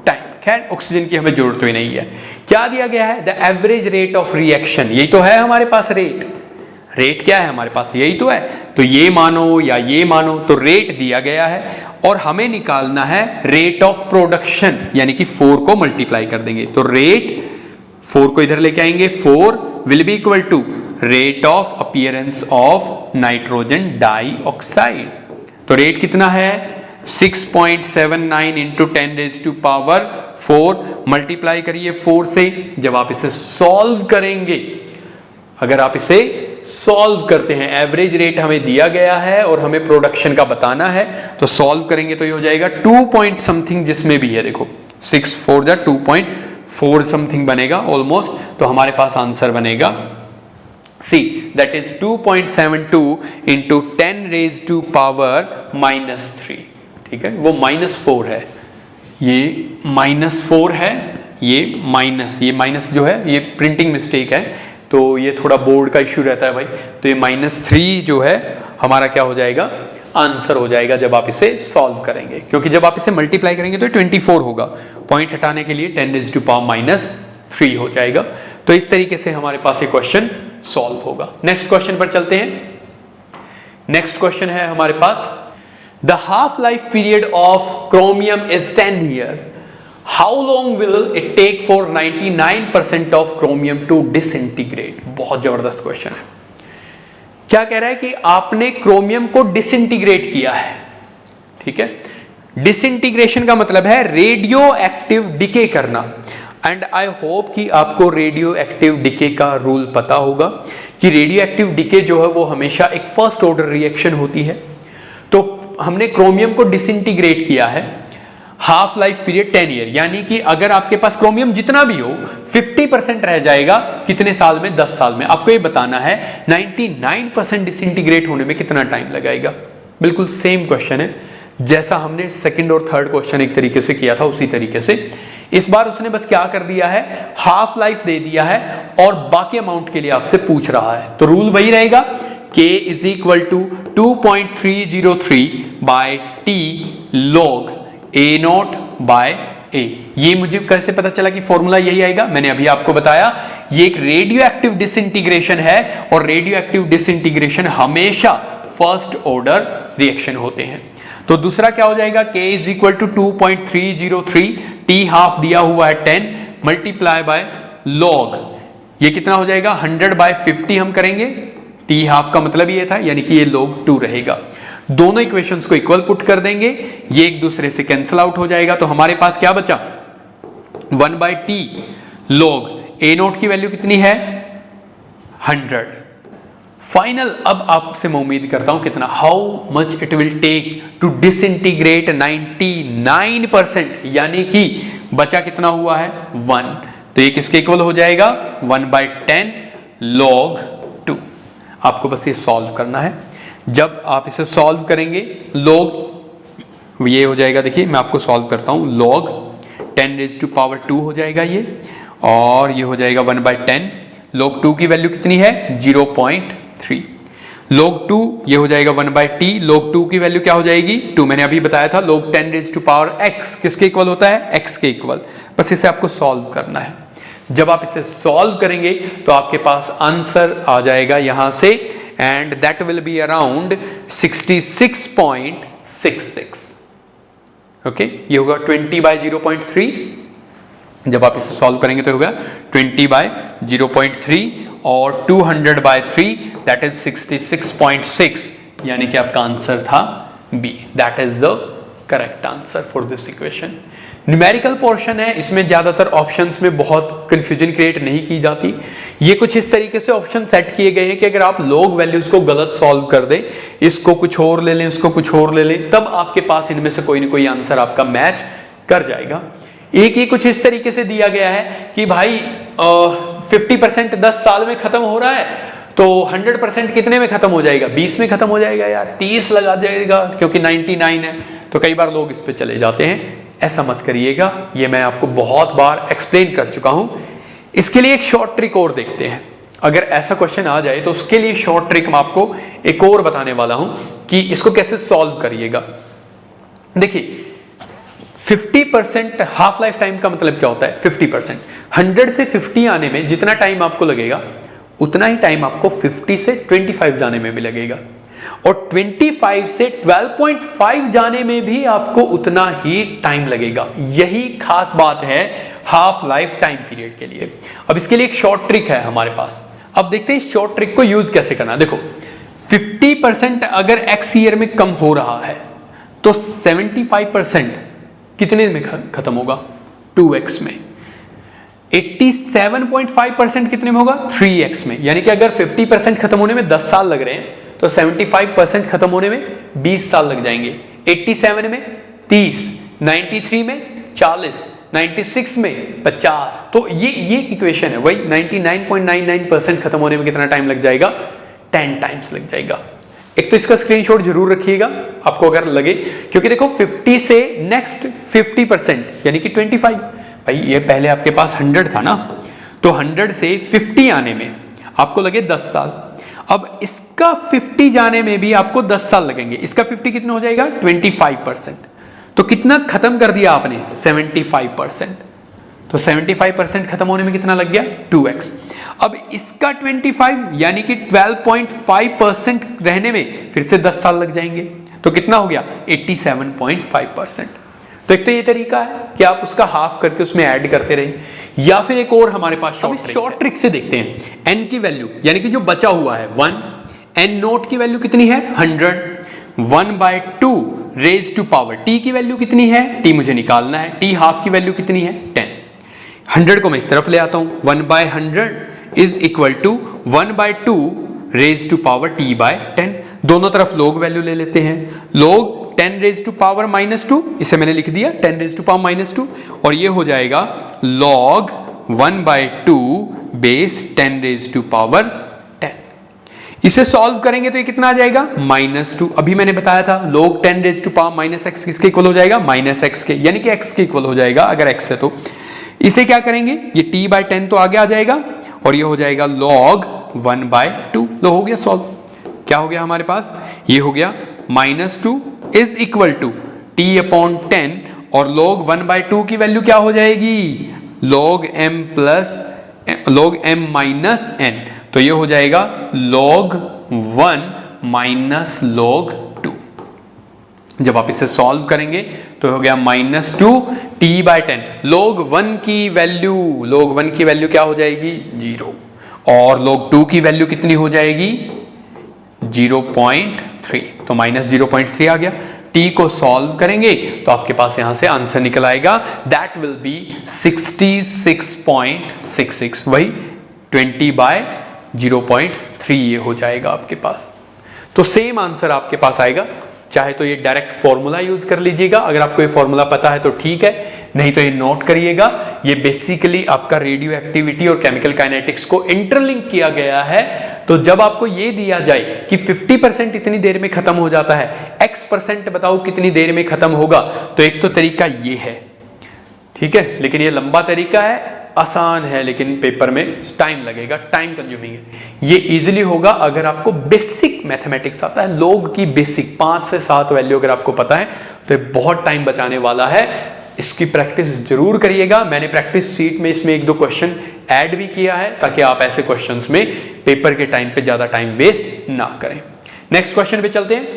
time। खैर oxygen की हमें जरूरत ही नहीं है। क्या दिया गया है, the average rate of reaction, यही तो है हमारे पास रेट क्या है हमारे पास, यही तो है। तो ये मानो या ये मानो, तो रेट दिया गया है और हमें निकालना है रेट ऑफ प्रोडक्शन, यानी कि 4 को मल्टीप्लाई कर देंगे, तो रेट 4 को इधर लेके आएंगे, 4 will be equal to rate of appearance of nitrogen dioxide. तो रेट कितना है, 6.79 इंटू 10⁻⁴ मल्टीप्लाई करिए 4 से। जब आप इसे सॉल्व करेंगे, अगर आप इसे सॉल्व करते हैं, एवरेज रेट हमें दिया गया है और हमें प्रोडक्शन का बताना है, तो सॉल्व करेंगे तो ये हो जाएगा 2 पॉइंट समथिंग, जिसमें भी है देखो 6 4 जा 2.4 समथिंग बनेगा ऑलमोस्ट। तो हमारे पास आंसर बनेगा C, that is 2.72 into 10⁻⁻3। ठीक है, वो -4 है, ये -4 है, ये माइनस जो है ये प्रिंटिंग मिस्टेक है, तो ये थोड़ा बोर्ड का इश्यू रहता है भाई। तो ये -3 जो है हमारा क्या हो जाएगा, आंसर हो जाएगा जब आप इसे सॉल्व करेंगे, क्योंकि जब आप इसे मल्टीप्लाई करेंगे तो 24 होगा, पॉइंट हटाने के लिए 10⁻³ हो जाएगा। तो इस तरीके से हमारे पास ये क्वेश्चन सॉल्व होगा। नेक्स्ट क्वेश्चन पर चलते हैं। नेक्स्ट क्वेश्चन है हमारे पास, the half life period of chromium is 10 year, how long will it take for 99% of chromium to disintegrate. बहुत जबरदस्त क्वेश्चन है। क्या कह रहा है कि आपने क्रोमियम को डिसइंटीग्रेट किया है, ठीक है। डिसइंटीग्रेशन का मतलब है रेडियो एक्टिव डिके करना, एंड आई होप कि आपको रेडियो एक्टिव डिके का रूल पता होगा कि रेडियो एक्टिव डिके जो है वो हमेशा एक फर्स्ट ऑर्डर रिएक्शन होती है। तो हमने क्रोमियम को डिसइंटीग्रेट किया है, हाफ लाइफ पीरियड 10 ईयर, यानी कि अगर आपके पास क्रोमियम जितना भी हो 50% रह जाएगा कितने साल में, 10 साल में। आपको ये बताना है 99% डिसइंटीग्रेट होने में कितना टाइम लगाएगा। बिल्कुल सेम क्वेश्चन है जैसा हमने सेकंड और थर्ड क्वेश्चन एक तरीके से किया था, उसी तरीके से इस बार उसने बस क्या कर दिया है, हाफ लाइफ दे दिया है और बाकी अमाउंट के लिए आपसे पूछ रहा है। तो रूल वही रहेगा, K is equal to 2.303/T log A0/A। ये मुझे कैसे पता चला कि फॉर्मूला यही आएगा, मैंने अभी आपको बताया, ये एक रेडियो एक्टिव डिसइंटीग्रेशन है और रेडियो एक्टिव डिसइंटीग्रेशन हमेशा फर्स्ट ऑर्डर रिएक्शन होते हैं। तो दूसरा क्या हो जाएगा, K is equal to 2.303, T half दिया हुआ है 10 मल्टीप्लाई बाय लॉग, ये कितना हो जाएगा 100/50 हम करेंगे, T हाफ का मतलब ये था, यानी कि ये log 2 रहेगा। दोनों इक्वेशंस को इक्वल पुट कर देंगे, ये एक दूसरे से कैंसिल आउट हो जाएगा। तो हमारे पास क्या बचा, 1/T log A0 की वैल्यू कितनी है 100। फाइनल अब आपसे मैं उम्मीद करता हूं कितना, how much it will take to disintegrate 99%, यानी कि बचा कितना हुआ है 1। तो ये किसके इक्वल हो जाएगा 1/10 log 2। आपको बस ये सॉल्व करना है। जब आप इसे सॉल्व करेंगे log ये हो जाएगा, देखिए मैं आपको सॉल्व करता हूं, log 10⁻² हो जाएगा ये, और ये हो जाएगा 1/10 log 2 की वैल्यू कितनी है 0.3 log 2 ये हो जाएगा 1/T log 2 की वैल्यू क्या हो जाएगी 2। मैंने अभी बताया था log 10⁻x किसके इक्वल होता है, x के इक्वल। बस इसे आपको सॉल्व करना है। जब आप इसे सॉल्व करेंगे तो आपके पास आंसर आ जाएगा यहां से, and that will be around 66.66। Okay, ये होगा 20/0.3। जब आप इसे सॉल्व करेंगे तो होगा 20/0.3 और 200/3 दैट इज 66.6, यानी कि आपका आंसर था B, that is the correct answer for this equation. Numerical portion है, इसमें ज्यादातर ऑप्शंस में बहुत कंफ्यूजन क्रिएट नहीं की जाती। ये कुछ इस तरीके से ऑप्शन सेट किए गए हैं कि अगर आप लॉग वैल्यूज को गलत सॉल्व कर दें, इसको कुछ और ले लें, इसको कुछ और ले लें, तब आपके पास इनमें से कोई ना कोई आंसर आपका मैच कर जाएगा। एक ही कुछ इस तरीके से दिया गया है कि भाई 50% 10 साल में खत्म हो रहा है, तो 100% कितने में खत्म हो जाएगा? 20 में खत्म हो जाएगा यार, 30 लगा जाएगा क्योंकि 99 है। तो कई बार लोग इस पे चले जाते हैं, ऐसा मत करिएगा, ये मैं आपको बहुत बार एक्सप्लेन कर चुका हूं। इसके लिए एक शॉर्ट ट्रिक और देखते हैं। अगर ऐसा क्वेश्चन आ जाए तो उसके लिए शॉर्ट ट्रिक मैं आपको एक और बताने वाला हूं कि इसको कैसे सॉल्व करिएगा। देखिए 50% हाफ लाइफ टाइम का मतलब क्या होता है? 50%। 100 से 50 आने में जितना टाइम आपको लगेगा उतना ही टाइम आपको 50 से 25 जाने में भी लगेगा, और 25 से 12.5 जाने में भी आपको उतना ही टाइम लगेगा। यही खास बात है हाफ लाइफ टाइम पीरियड के लिए। अब इसके लिए एक शॉर्ट ट्रिक है हमारे पास। अब देखते हैं शॉर्ट ट्रिक को यूज कैसे करना। देखो 50% अगर x ईयर में कम हो रहा है तो 75% कितने में खत्म होगा? 2x में। 87.5% कितने में होगा? 3x में। यानी कि अगर 50% खत्म होने में 10 साल लग रहे हैं तो 75% खत्म होने में 20 साल लग जाएंगे। 87 में 30, 93 में 40, 96 में 50। तो ये इक्वेशन है, वही 99.99% खत्म होने में कितना टाइम लग जाएगा? 10 टाइम्स लग जाएगा। एक तो इसका स्क्रीनशॉट जरूर रखिएगा आपको अगर लगे, क्योंकि देखो 50 से नेक्स्ट 50% यानी कि 25। भाई ये पहले आपके पास 100 था ना, तो 100 से 50 आने में आपको लगे 10 साल। अब इसका 50 जाने में भी आपको 10 साल लगेंगे। इसका 50 कितना हो जाएगा? 25%। तो कितना खत्म कर दिया आपने? 75%। तो 75% खत्म होने में कितना लग गया? 2x। अब इसका 25 यानी कि 12.5% रहने में फिर से 10 साल लग जाएंगे, तो कितना हो गया? 87.5%। तो एक तो ये तरीका है कि आप उसका हाफ करके उसमें ऐड करते रहें, या फिर एक और हमारे पास शॉर्ट ट्रिक से देखते हैं। n की वैल्यू यानी कि जो बचा हुआ है 1, n नोट की वैल्यू कितनी है? 100। 1/2 रेज टू पावर t की वैल्यू कितनी है? t मुझे निकालना है। t हाफ की वैल्यू कितनी है? 10। 100 को मैं इस तरफ ले आता हूं। 1/100 is equal to 1/2 raise to power t/10। दोनों तरफ लोग वैल्यू ले लेते हैं। लोग 10 रेज टू पावर -2, इसे मैंने लिख दिया 10 रेज टू पावर -2, और ये हो जाएगा log 1/2 base 10 raise to power 10। इसे सॉल्व करेंगे तो ये कितना आ जाएगा? -2। अभी मैंने बताया था log 10 raise to power -x किसके इक्वल हो जाएगा? -x के, यानी कि x के इक्वल हो जाएगा अगर x है तो। इसे क्या करेंगे? ये t/10 तो आगे आ जाएगा, और ये हो जाएगा log 1/2। लो हो गया सॉल्व। क्या हो गया हमारे पास? ये हो गया -2 इज इक्वल टू t/10, और log 1/2 की वैल्यू क्या हो जाएगी? log m minus n। तो ये हो जाएगा log 1 माइनस log 2। जब आप इसे सॉल्व करेंगे तो हो गया -2 t/10। log 1 की वैल्यू क्या हो जाएगी? 0। और log 2 की वैल्यू कितनी हो जाएगी? 0.3। तो -0.3 आ गया। t को सॉल्व करेंगे तो आपके पास यहां से आंसर निकल आएगा, दैट विल बी 66.66। वही 20/0.3 ये हो जाएगा आपके पास। तो सेम आंसर आपके पास आएगा। चाहे तो ये डायरेक्ट फॉर्मूला यूज कर लीजिएगा, अगर आपको ये फॉर्मूला पता है तो ठीक है, नहीं तो ये नोट करिएगा। ये बेसिकली आपका रेडियो एक्टिविटी और केमिकल काइनेटिक्स को इंटरलिंक किया गया है। तो जब आपको ये दिया जाए कि 50% इतनी देर में खत्म हो जाता है, x% बताओ कितनी देर में खत्म होगा, तो एक तो तरीका ये है, ठीक है, लेकिन ये लंबा तरीका है, आसान है, लेकिन पेपर में टाइम लगेगा, टाइम कंज्यूमिंग है। ये इजीली होगा अगर आपको बेसिक मैथमेटिक्स आता है, लोग की बेसिक 5 से 7 वैल्यू अगर आपको पता है तो ये बहुत टाइम बचाने वाला है। इसकी प्रैक्टिस जरूर करिएगा। मैंने प्रैक्टिस शीट में इसमें 1-2 क्वेश्चन ऐड भी किया है ताकि आप ऐसे क्वेश्चंस में पेपर के टाइम पे ज्यादा टाइम वेस्ट ना करें। नेक्स्ट क्वेश्चन पे चलते हैं।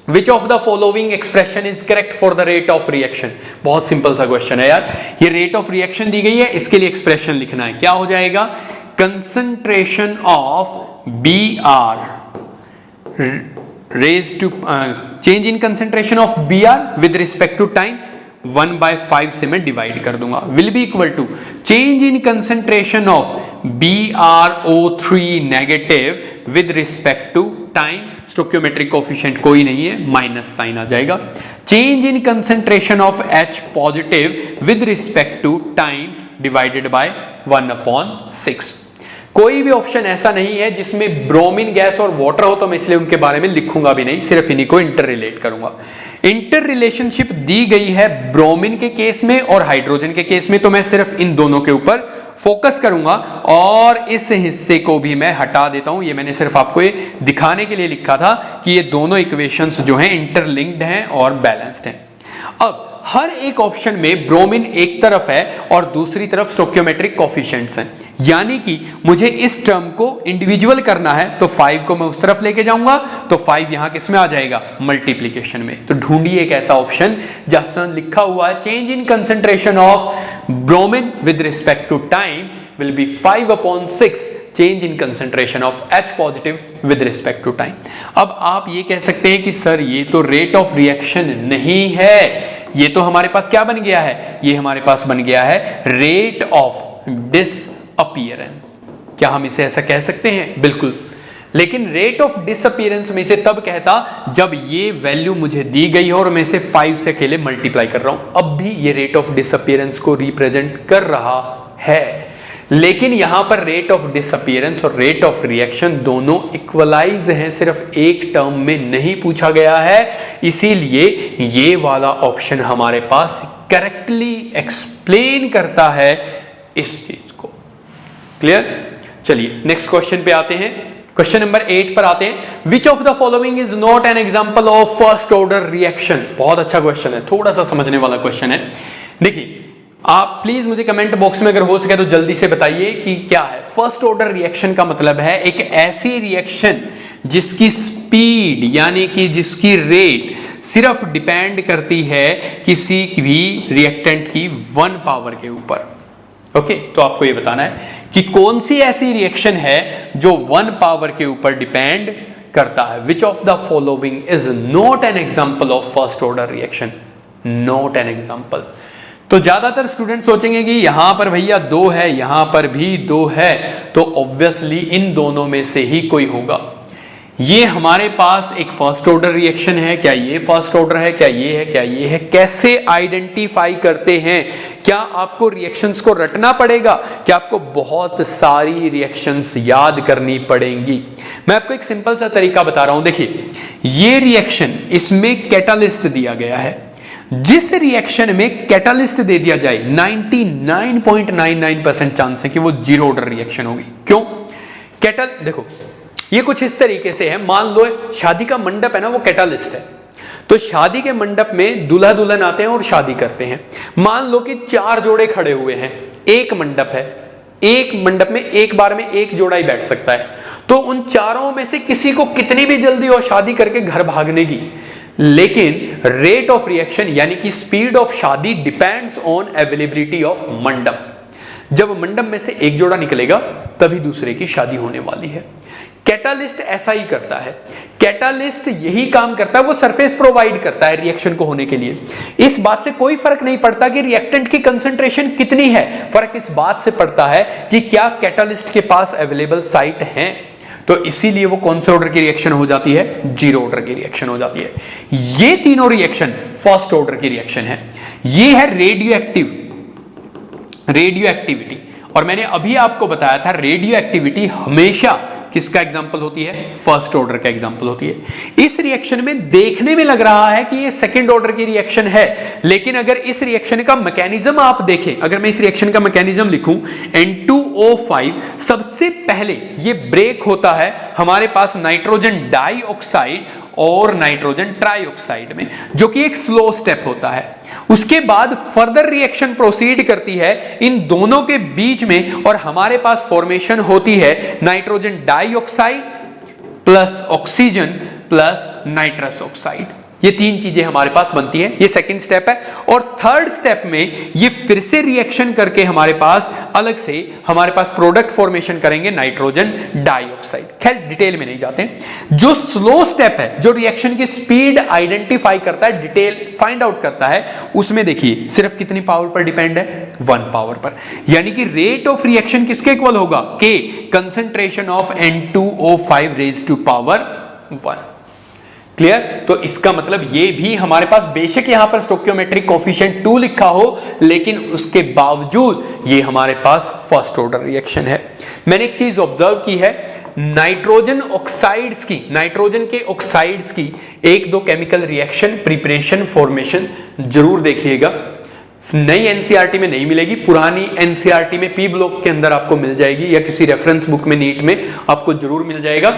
Which of the following expression is correct for the rate of reaction? बहुत सिंपल सा क्वेश्चन है यार। ये रेट ऑफ रिएक्शन दी गई है, इसके लिए एक्सप्रेशन लिखना है। क्या हो जाएगा? Concentration of Br raise to change in concentration of Br with respect to time 1/5 से मैं डिवाइड कर दूंगा, will be equal to change in concentration of BrO3 negative with respect to time, stoichiometric coefficient कोई नहीं है, minus sign आ जाएगा, change in concentration of H positive with respect to time divided by 1/6। कोई भी option ऐसा नहीं है जिसमें ब्रोमीन गैस और वाटर हो, तो मैं इसलिए उनके बारे में लिखूंगा भी नहीं, सिर्फ इन्हीं को इंटर रिलेट करूंगा। इंटर रिलेशनशिप दी गई है ब्रोमीन के केस में और हाइड्रोजन के केस में, तो मैं सिर्फ इन दोनों के ऊपर फोकस करूंगा और इस हिस्से को भी मैं हटा देता हूं। ये मैंने सिर्फ आपको ये दिखाने के लिए लिखा था कि ये दोनों इक्वेशंस जो हैं इंटरलिंक्ड हैं और बैलेंस्ड हैं। अब हर एक ऑप्शन में ब्रोमीन एक तरफ है और दूसरी तरफ स्टोइकियोमेट्रिक कोएफिशिएंट्स हैं, यानी कि मुझे इस टर्म को इंडिविजुअल करना है तो 5 को मैं उस तरफ लेके जाऊंगा, तो 5 यहां किस में आ जाएगा, मल्टीप्लिकेशन में। तो ढूंढिए एक ऐसा ऑप्शन जहां लिखा हुआ है change in concentration of bromine with respect to time will be 5/6 change in concentration of H positive with respect to time. अब आप ये कह सकते हैं कि सर ये तो रेट ऑफ रिएक्शन नहीं है, ये तो हमारे पास क्या बन गया है, ये हमारे पास बन गया है रेट ऑफ डिसअपीयरेंस। क्या हम इसे ऐसा कह सकते हैं? बिल्कुल। लेकिन रेट ऑफ डिसअपीयरेंस में इसे तब कहता जब ये वैल्यू मुझे दी गई हो और मैं इसे 5 से अकेले मल्टीप्लाई कर रहा हूं। अब भी ये रेट ऑफ डिसअपीयरेंस को रिप्रेजेंट कर रहा है, लेकिन यहां पर रेट ऑफ डिसअपीयरेंस और रेट ऑफ रिएक्शन दोनों इक्वलाइज हैं, सिर्फ एक टर्म में नहीं पूछा गया है। इसीलिए ये वाला ऑप्शन हमारे पास करेक्टली एक्सप्लेन करता है इस चीज को। क्लियर? चलिए नेक्स्ट क्वेश्चन पे आते हैं। क्वेश्चन नंबर 8 पर आते हैं। Which of the following is not an example of first order reaction? बहुत अच्छा क्वेश्चन है, थोड़ा सा समझने वाला क्वेश्चन है। देखिए, आप प्लीज मुझे कमेंट बॉक्स में अगर हो सके तो जल्दी से बताइए कि क्या है फर्स्ट ऑर्डर रिएक्शन। का मतलब है एक ऐसी रिएक्शन जिसकी स्पीड यानी कि जिसकी रेट सिर्फ डिपेंड करती है किसी भी रिएक्टेंट की 1 पावर के ऊपर। ओके, तो आपको ये बताना है कि कौन सी ऐसी रिएक्शन है जो 1 पावर के ऊपर डिपेंड करता है। Which of the following is not an example of first order reaction? Not an example. तो ज्यादातर स्टूडेंट सोचेंगे कि यहां पर भैया 2 है, यहां पर भी 2 है, तो ऑब्वियसली इन दोनों में से ही कोई होगा। ये हमारे पास एक फर्स्ट ऑर्डर रिएक्शन है, क्या ये फर्स्ट ऑर्डर है, क्या ये है, क्या ये है? कैसे आइडेंटिफाई करते हैं? क्या आपको रिएक्शंस को रटना पड़ेगा? क्या आपको बहुत सारी रिएक्शंस याद करनी पड़ेंगी? मैं आपको एक सिंपल सा तरीका बता रहा हूं। देखिए, ये रिएक्शन, इसमें कैटालिस्ट दिया गया है। जिस रिएक्शन में कैटालिस्ट दे दिया जाए 99.99% चांस है कि वो जीरो ऑर्डर रिएक्शन होगी। क्यों? देखो, ये कुछ इस तरीके से है। मान लो शादी का मंडप है ना, वो कैटालिस्ट है। तो शादी के मंडप में दूल्हा दुल्हन आते हैं और शादी करते हैं। मान लो कि 4 जोड़े खड़े हुए हैं, एक मंडप है, एक मंडप में एक बार में एक जोड़ा ही बैठ सकता है। तो उन चारों में से किसी को कितनी भी जल्दी हो शादी करके घर भागने की, लेकिन रेट ऑफ रिएक्शन यानी कि स्पीड ऑफ शादी डिपेंड्स ऑन अवेलेबिलिटी ऑफ मंडप। जब मंडप में से एक जोड़ा निकलेगा तभी दूसरे की शादी होने वाली है। कैटालिस्ट ऐसा ही करता है। कैटालिस्ट यही काम करता है, वो सरफेस प्रोवाइड करता है रिएक्शन को होने के लिए। इस बात से कोई फर्क नहीं पड़ता कि रिएक्टेंट की कंसंट्रेशन कितनी है, फर्क इस बात से पड़ता है कि क्या कैटालिस्ट के पास अवेलेबल साइट है। तो इसीलिए वो कौन से ऑर्डर की रिएक्शन हो जाती है? जीरो ऑर्डर की रिएक्शन हो जाती है। ये तीनों रिएक्शन फर्स्ट ऑर्डर की रिएक्शन है। ये है रेडियो एक्टिविटी। और मैंने अभी आपको बताया था रेडियो एक्टिविटी हमेशा किसका एग्जांपल होती है? फर्स्ट ऑर्डर का एग्जांपल होती है। इस रिएक्शन में देखने में लग रहा है कि ये सेकंड ऑर्डर की रिएक्शन है, लेकिन अगर इस रिएक्शन का मैकेनिज्म आप देखें, अगर मैं इस रिएक्शन का मैकेनिज्म लिखूं N2O5, सबसे पहले ये ब्रेक होता है हमारे पास नाइट्रोजन डाइऑक्साइड और नाइट्रोजन ट्राइऑक्साइड में, जो कि एक स्लो स्टेप होता है। उसके बाद फर्दर रिएक्शन प्रोसीड करती है इन दोनों के बीच में और हमारे पास फॉर्मेशन होती है nitrogen dioxide plus oxygen plus nitrous oxide. ये 3 चीजें हमारे पास बनती हैं। ये सेकंड स्टेप है। और थर्ड स्टेप में ये फिर से रिएक्शन करके हमारे पास अलग से हमारे पास प्रोडक्ट फॉर्मेशन करेंगे नाइट्रोजन डाइऑक्साइड। खैर डिटेल में नहीं जाते हैं। जो स्लो स्टेप है, जो रिएक्शन की स्पीड आइडेंटिफाई करता है, डिटेल फाइंड आउट करता है, उसमें देखिए सिर्फ कितनी पावर पर डिपेंड है, 1 पावर पर। यानी कि रेट ऑफ रिएक्शन किसके इक्वल होगा, K concentration of N2O5 raise to power 1। Clear? तो इसका मतलब ये भी हमारे पास बेशक यहां पर स्टोइकियोमेट्रिक कोफिशिएंट 2 लिखा हो, लेकिन उसके बावजूद ये हमारे पास फर्स्ट ऑर्डर रिएक्शन है। मैंने एक चीज ऑब्जर्व की है, नाइट्रोजन ऑक्साइड्स की, नाइट्रोजन के ऑक्साइड्स की 1-2 केमिकल रिएक्शन, प्रिपरेशन, फॉर्मेशन जरूर देखिएगा। नई एनसीईआरटी में नहीं मिलेगी, पुरानी एनसीईआरटी में पी ब्लॉक के अंदर आपको मिल जाएगी, या किसी रेफरेंस बुक में नीट में आपको जरूर मिल जाएगा।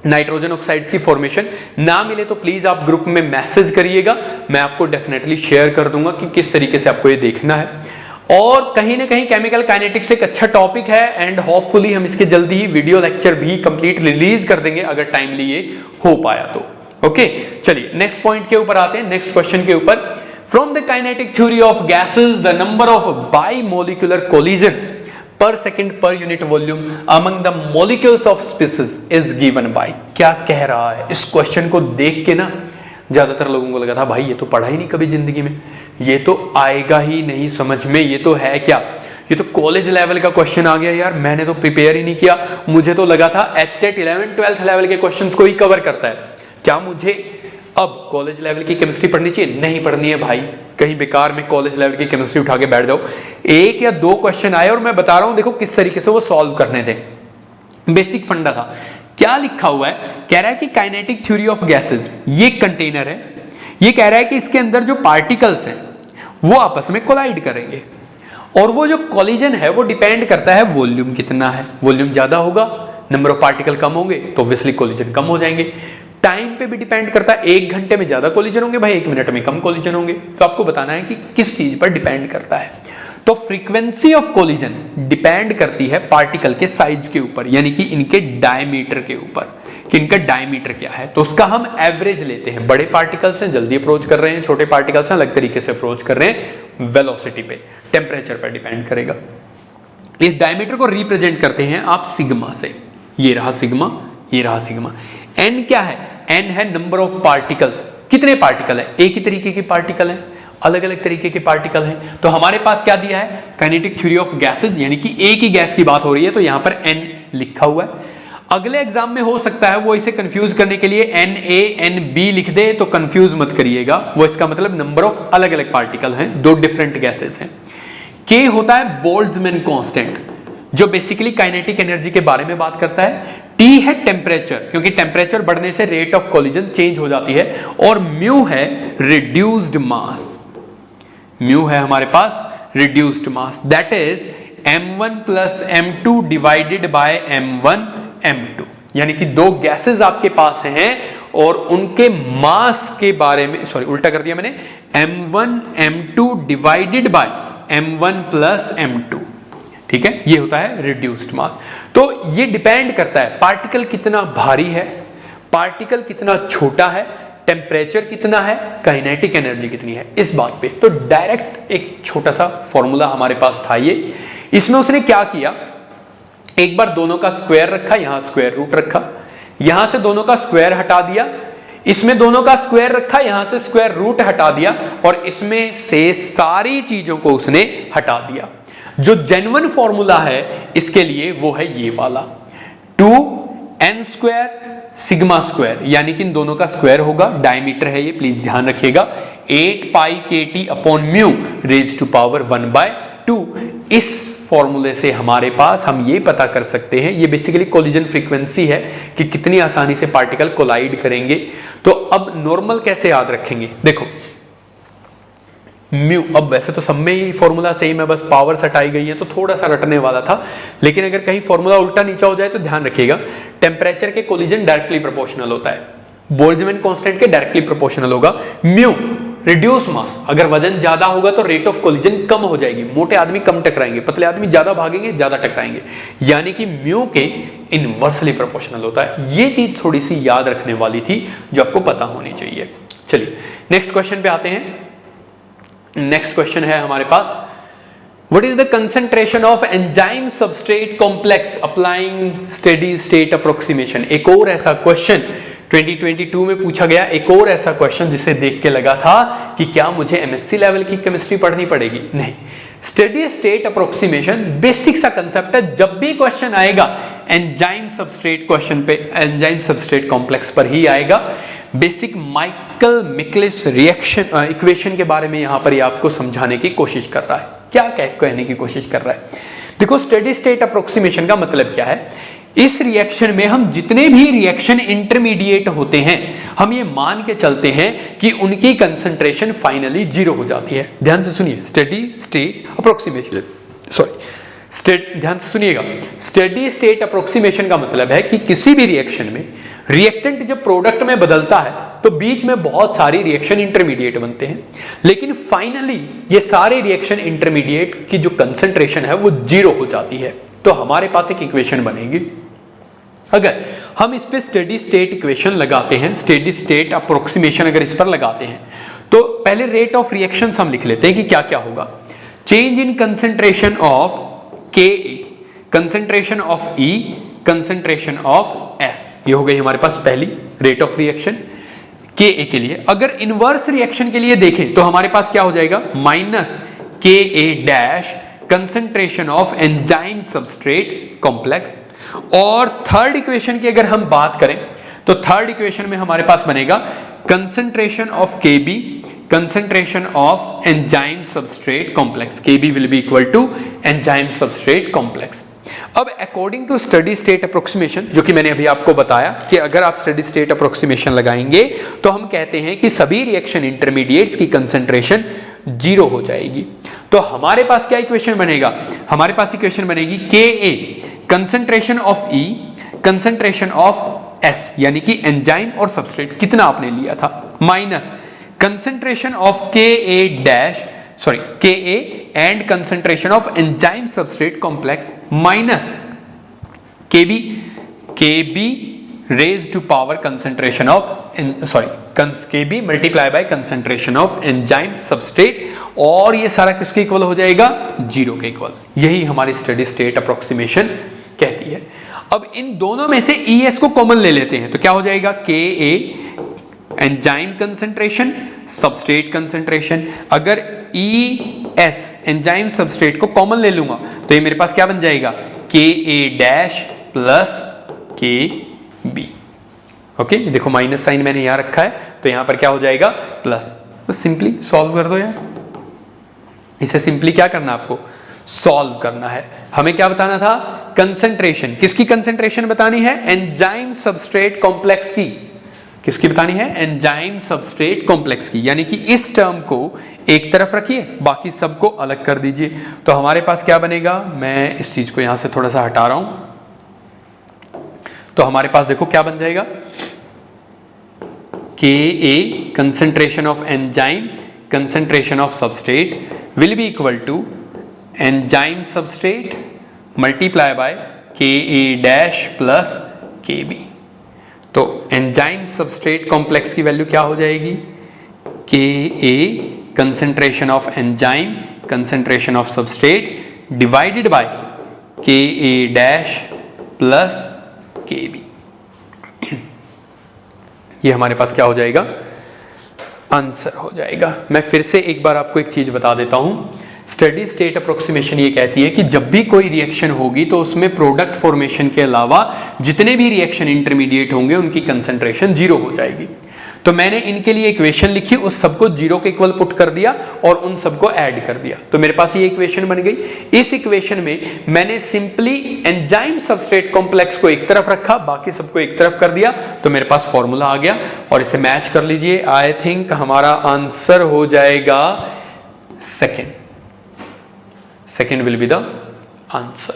नाइट्रोजन ऑक्साइड्स की फॉर्मेशन ना मिले तो प्लीज आप ग्रुप में मैसेज करिएगा, मैं आपको डेफिनेटली शेयर कर दूंगा कि किस तरीके से आपको ये देखना है। और कहीं ना कहीं केमिकल काइनेटिक्स एक अच्छा टॉपिक है, एंड होपफुली हम इसके जल्दी ही वीडियो लेक्चर भी कंप्लीट रिलीज कर देंगे अगर टाइमली ये हो पाया तो। ओके, चलिए नेक्स्ट पॉइंट के ऊपर आते हैं, नेक्स्ट क्वेश्चन के ऊपर। From the kinetic theory of gases the number of bimolecular collision per second per unit volume among the molecules of species is given by। क्या कह रहा है? इस क्वेश्चन को देख के ना ज्यादातर लोगों को लगा था भाई ये तो पढ़ा ही नहीं कभी जिंदगी में, ये तो आएगा ही नहीं समझ में, ये तो है क्या, ये तो कॉलेज लेवल का क्वेश्चन आ गया यार, मैंने तो प्रिपेयर ही नहीं किया, मुझे तो लगा था HTET 11th-12th लेवल के क्वेश्चंस को ही कवर करता है, क्या मुझे अब कॉलेज लेवल की केमिस्ट्री पढ़नी चाहिए? नहीं पढ़नी है भाई, कहीं बेकार में कॉलेज लेवल की केमिस्ट्री उठा के बैठ जाओ। 1 या 2 क्वेश्चन आए और मैं बता रहा हूं देखो किस तरीके से वो सॉल्व करने थे। बेसिक फंडा था। क्या लिखा हुआ है? कह रहा है कि काइनेटिक थ्योरी ऑफ गैसेस, ये कंटेनर है, ये कह रहा है कि इसके अंदर जो पार्टिकल्स हैं वो आपस में कोलाइड करेंगे, और वो जो कोलिजन है वो डिपेंड करता है वॉल्यूम कितना है। वॉल्यूम ज्यादा होगा, नंबर ऑफ पार्टिकल कम होंगे तो ऑब्वियसली कोलिजन कम हो जाएंगे। टाइम पे भी डिपेंड करता है, 1 घंटे में ज्यादा कोलिजन होंगे भाई, 1 मिनट में कम कोलिजन होंगे। तो आपको बताना है कि किस चीज पर डिपेंड करता है। तो फ्रीक्वेंसी ऑफ कोलिजन डिपेंड करती है पार्टिकल के साइज के ऊपर, यानी कि इनके डायमीटर के ऊपर, कि इनका डायमीटर क्या है। तो उसका हम एवरेज लेते हैं। बड़े पार्टिकल्स हैं जल्दी अप्रोच कर रहे हैं, छोटे पार्टिकल्स हैं अलग तरीके से अप्रोच कर रहे हैं, वेलोसिटी पे, टेम्परेचर पर डिपेंड करेगा। इस डायमीटर को रिप्रेजेंट करते हैं आप सिग्मा से। ये रहा सिग्मा, ये रहा सिग्मा। एन क्या है? एन है नंबर ऑफ पार्टिकल्स। कितने पार्टिकल है? एक ही तरीके के पार्टिकल हैं, अलग अलग तरीके के पार्टिकल हैं। तो हमारे पास क्या दिया है? काइनेटिक थ्योरी ऑफ गैसेस, यानी कि एक ही गैस की बात हो रही है, तो यहां पर एन लिखा हुआ है। अगले एग्जाम में हो सकता है वो इसे कंफ्यूज करने के लिए Na Nb लिख दे, तो कंफ्यूज मत करिएगा, वो इसका मतलब नंबर ऑफ अलग अलग पार्टिकल हैं, 2 डिफरेंट गैसेस हैं। K होता है बोल्ट्जमैन कांस्टेंट, जो बेसिकली काइनेटिक एनर्जी के बारे में बात करता है। T है टेम्परेचर, क्योंकि टेम्परेचर बढ़ने से रेट ऑफ कोलिजन चेंज हो जाती है। और म्यू है रिड्यूस्ड मास, म्यू है हमारे पास reduced mass, that is m1 plus m2 divided by m1 m2। यानी कि 2 गैसेस आपके पास हैं और उनके मास के बारे में, सॉरी उल्टा कर दिया मैंने, m1 m2 divided by m1 plus m2, ठीक है, ये होता है रिड्यूस्ड मास। तो ये डिपेंड करता है पार्टिकल कितना भारी है, पार्टिकल कितना छोटा है, टेम्परेचर कितना है, काइनेटिक एनर्जी कितनी है, इस बात पे। तो डायरेक्ट एक छोटा सा फॉर्मूला हमारे पास था ये। इसमें उसने क्या किया, एक बार दोनों का स्क्वायर रखा, यहां स्क्वायर रूट रखा, यहां से दोनों का स्क्वायर हटा दिया, इसमें दोनों का स्क्वायर रखा, यहां से स्क्वायर रूट हटा दिया, और इसमें से सारी चीजों को उसने हटा दिया। जो जेन्युइन फॉर्मूला है इसके लिए वो है ये वाला 2n स्क्वायर सिग्मा स्क्वायर, यानी कि इन दोनों का स्क्वायर होगा, डायमीटर है ये, प्लीज ध्यान रखिएगा, 8 pi kT upon mu raise to power 1/2। इस फॉर्मूले से हमारे पास हम ये पता कर सकते हैं, ये बेसिकली कोलिजन फ्रीक्वेंसी है कि कितनी आसानी से पार्टिकल कोलाइड करेंगे। तो अब नॉर्मल कैसे याद रखेंगे, देखो म्यू, अब वैसे तो सब में ही फॉर्मूला सेम है, बस पावर हटाई गई है तो थोड़ा सा रटने वाला था, लेकिन अगर कहीं फॉर्मूला उल्टा नीचा हो जाए तो ध्यान रखिएगा। टेम्परेचर के कोलिजन डायरेक्टली प्रोपोर्शनल होता है, बोल्ट्जमैन कांस्टेंट के डायरेक्टली प्रोपोर्शनल होगा। म्यू रिड्यूस मास, अगर वजन ज्यादा होगा तो रेट ऑफ कोलिजन कम हो जाएगी, मोटे आदमी कम टकराएंगे, पतले आदमी ज्यादा भागेंगे ज्यादा टकराएंगे, यानी कि म्यू के इनवर्सली प्रोपोर्शनल होता है। ये चीज थोड़ी सी याद रखने वाली थी जो आपको पता होनी चाहिए। चलिए नेक्स्ट क्वेश्चन पे आते हैं। नेक्स्ट क्वेश्चन है हमारे पास, What is the concentration of enzyme substrate complex applying steady state approximation? एक और ऐसा क्वेश्चन 2022 में पूछा गया, एक और ऐसा क्वेश्चन जिसे देख के लगा था कि क्या मुझे एमएससी लेवल की केमिस्ट्री पढ़नी पड़ेगी? नहीं, स्टेडी स्टेट अप्रोक्सीमेशन बेसिक सा कंसेप्ट है। जब भी क्वेश्चन आएगा एंजाइम सबस्ट्रेट क्वेश्चन पे, एंजाइम सबस्ट्रेट कॉम्प्लेक्स पर ही आएगा। बेसिक माइकल मिकलिस रिएक्शन इक्वेशन के बारे में यहां पर ये आपको समझाने की कोशिश कर रहा है। क्या कहने की कोशिश कर रहा है? देखो, स्टेडी स्टेट अप्रोक्सीमेशन का मतलब क्या है? इस रिएक्शन में हम जितने भी रिएक्शन इंटरमीडिएट होते हैं, हम ये मान के चलते हैं कि उनकी कंसंट्रेशन फाइनली जीरो हो जाती है। ध्यान से सुनिए, स्टेडी स्टेट अप्रोक्सीमेशन, ध्यान से सुनिएगा। स्टेडी स्टेट अप्रोक्सीमेशन का मतलब है कि किसी भी रिएक्शन में रिएक्टेंट जब प्रोडक्ट में बदलता है तो बीच में बहुत सारी रिएक्शन इंटरमीडिएट बनते हैं, लेकिन फाइनली ये सारे रिएक्शन इंटरमीडिएट की जो कंसंट्रेशन है वो जीरो हो जाती है। तो हमारे पास एक इक्वेशन बनेगी। अगर हम इस पे स्टेडी स्टेट इक्वेशन लगाते हैं, स्टेडी स्टेट अप्रोक्सीमेशन अगर इस पर लगाते हैं, तो पहले रेट ऑफ रिएक्शंस हम लिख लेते हैं कि क्या क्या होगा। चेंज इन कंसंट्रेशन ऑफ के, concentration of E, concentration of S, ये हो गई हमारे पास पहली रेट ऑफ रिएक्शन के ए के लिए। अगर इनवर्स रिएक्शन के लिए देखें तो हमारे पास क्या हो जाएगा, minus K A dash concentration of enzyme substrate complex. और थर्ड इक्वेशन की अगर हम बात करें तो थर्ड इक्वेशन में हमारे पास बनेगा कंसंट्रेशन ऑफ के B, concentration of enzyme substrate complex, Kb will be equal to enzyme substrate complex। अब according to steady state approximation, जो कि मैंने अभी आपको बताया कि अगर आप स्टेडी स्टेट अप्रोक्सीमेशन लगाएंगे तो हम कहते हैं कि सभी रिएक्शन इंटरमीडिएट्स की कंसंट्रेशन जीरो हो जाएगी। तो हमारे पास क्या इक्वेशन बनेगा, हमारे पास इक्वेशन बनेगी K A concentration of E, concentration of S, यानी कि एंजाइम और सबस्ट्रेट कितना आपने लिया था, minus concentration of Ka dash, sorry, Ka and concentration of enzyme substrate complex minus Kb raised to power concentration of, Kb multiply by concentration of enzyme substrate, और ये सारा किसके इक्वल हो जाएगा, जीरो के इक्वल। यही हमारी स्टेडी स्टेट अप्रोक्सीमेशन कहती है। अब इन दोनों में से ES को कॉमन ले लेते हैं तो क्या हो जाएगा, Ka enzyme concentration, substrate concentration. अगर ES एंजाइम सबस्ट्रेट को कॉमन ले लूंगा तो ये मेरे पास क्या बन जाएगा, Ka dash plus Kb। Okay, देखो माइनस साइन मैंने यहां रखा है तो यहां पर क्या हो जाएगा, प्लस। बस सिंपली सॉल्व कर दो यार, इसे सिंपली क्या करना है, आपको सॉल्व करना है। हमें क्या बताना था, कंसंट्रेशन, किसकी कंसंट्रेशन बतानी है, एंजाइम सबस्ट्रेट कॉम्प्लेक्स की। किसकी बतानी है, एंजाइम सबस्ट्रेट कॉम्प्लेक्स की, यानी कि इस टर्म को एक तरफ रखिए, बाकी सबको अलग कर दीजिए। तो हमारे पास क्या बनेगा, मैं इस चीज को यहां से थोड़ा सा हटा रहा हूं, तो हमारे पास देखो क्या बन जाएगा, K A concentration of enzyme, concentration of substrate will be equal to enzyme substrate multiply by K A dash plus K B. तो एंजाइम सबस्ट्रेट कॉम्प्लेक्स की वैल्यू क्या हो जाएगी, K A concentration of enzyme, concentration of substrate divided by K A dash plus K B. ये हमारे पास क्या हो जाएगा, आंसर हो जाएगा। मैं फिर से एक बार आपको एक चीज बता देता हूं, स्टेडी स्टेट अप्रोक्सीमेशन ये कहती है कि जब भी कोई रिएक्शन होगी तो उसमें प्रोडक्ट फॉर्मेशन के अलावा जितने भी रिएक्शन इंटरमीडिएट होंगे उनकी कंसंट्रेशन जीरो हो जाएगी। तो मैंने इनके लिए इक्वेशन लिखी, उस सबको जीरो के इक्वल पुट कर दिया और उन सबको ऐड कर दिया, तो मेरे पास ये इक्वेशन बन गई। इस इक्वेशन में मैंने सिंपली एंजाइम सबस्ट्रेट कॉम्प्लेक्स को एक तरफ रखा, बाकी सबको एक तरफ कर दिया, तो मेरे पास फॉर्मूला आ गया। और इसे मैच कर लीजिए, आई थिंक हमारा आंसर हो जाएगा second will be the answer.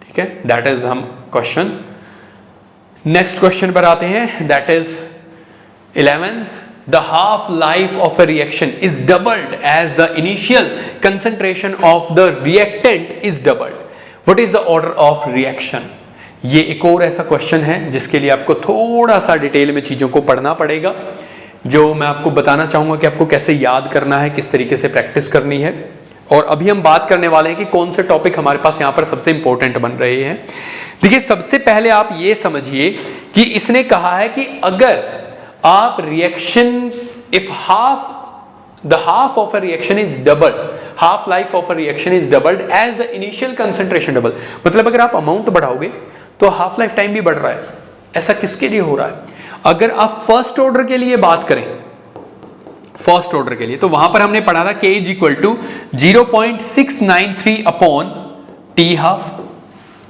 ठीक है, दैट इज हम क्वेश्चन। नेक्स्ट क्वेश्चन पर आते हैं, that is 11th। The half life of a reaction is doubled as the initial concentration of the reactant is doubled, what is the order of reaction. ये एक और ऐसा क्वेश्चन है जिसके लिए आपको थोड़ा सा डिटेल में चीजों को पढ़ना पड़ेगा, जो मैं आपको बताना चाहूंगा कि आपको कैसे याद करना है, किस तरीके से प्रैक्टिस करनी है। और अभी हम बात करने वाले हैं कि कौन से टॉपिक हमारे पास यहां पर सबसे इंपॉर्टेंट बन रहे हैं। देखिए, सबसे पहले आप ये समझिए कि इसने कहा है कि अगर आप reaction, if the half of a reaction is doubled, half life of a reaction is doubled as the initial concentration double, मतलब अगर आप अमाउंट बढ़ाओगे तो हाफ लाइफ टाइम भी बढ़ रहा है। ऐसा किसके लिए हो रहा है? अगर आप फर्स्ट ऑर्डर के लिए बात करें, फर्स्ट ऑर्डर के लिए, तो वहां पर हमने पढ़ा था k is equal to 0.693 upon T half,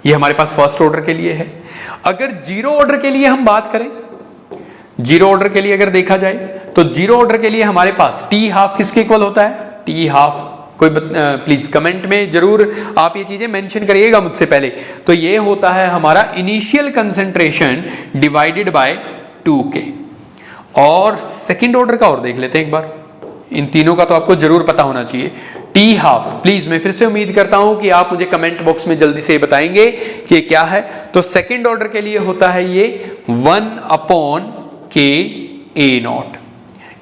ये हमारे पास फर्स्ट ऑर्डर के लिए है। अगर जीरो ऑर्डर के लिए हम बात करें, जीरो ऑर्डर के लिए अगर देखा जाए तो जीरो ऑर्डर के लिए हमारे पास टी हाफ किसके इक्वल होता है? टी हाफ, कोई प्लीज कमेंट में जरूर आप ये चीजें मेंशन करिएगा मुझसे पहले। तो ये होता है हमारा initial concentration divided by 2k। और सेकंड ऑर्डर का और देख लेते हैं एक बार, इन तीनों का तो आपको जरूर पता होना चाहिए। टी हाफ, प्लीज मैं फिर से उम्मीद करता हूं कि आप मुझे कमेंट बॉक्स में जल्दी से बताएंगे कि ये क्या है। तो सेकंड ऑर्डर के लिए होता है ये 1 अपॉन k a नॉट,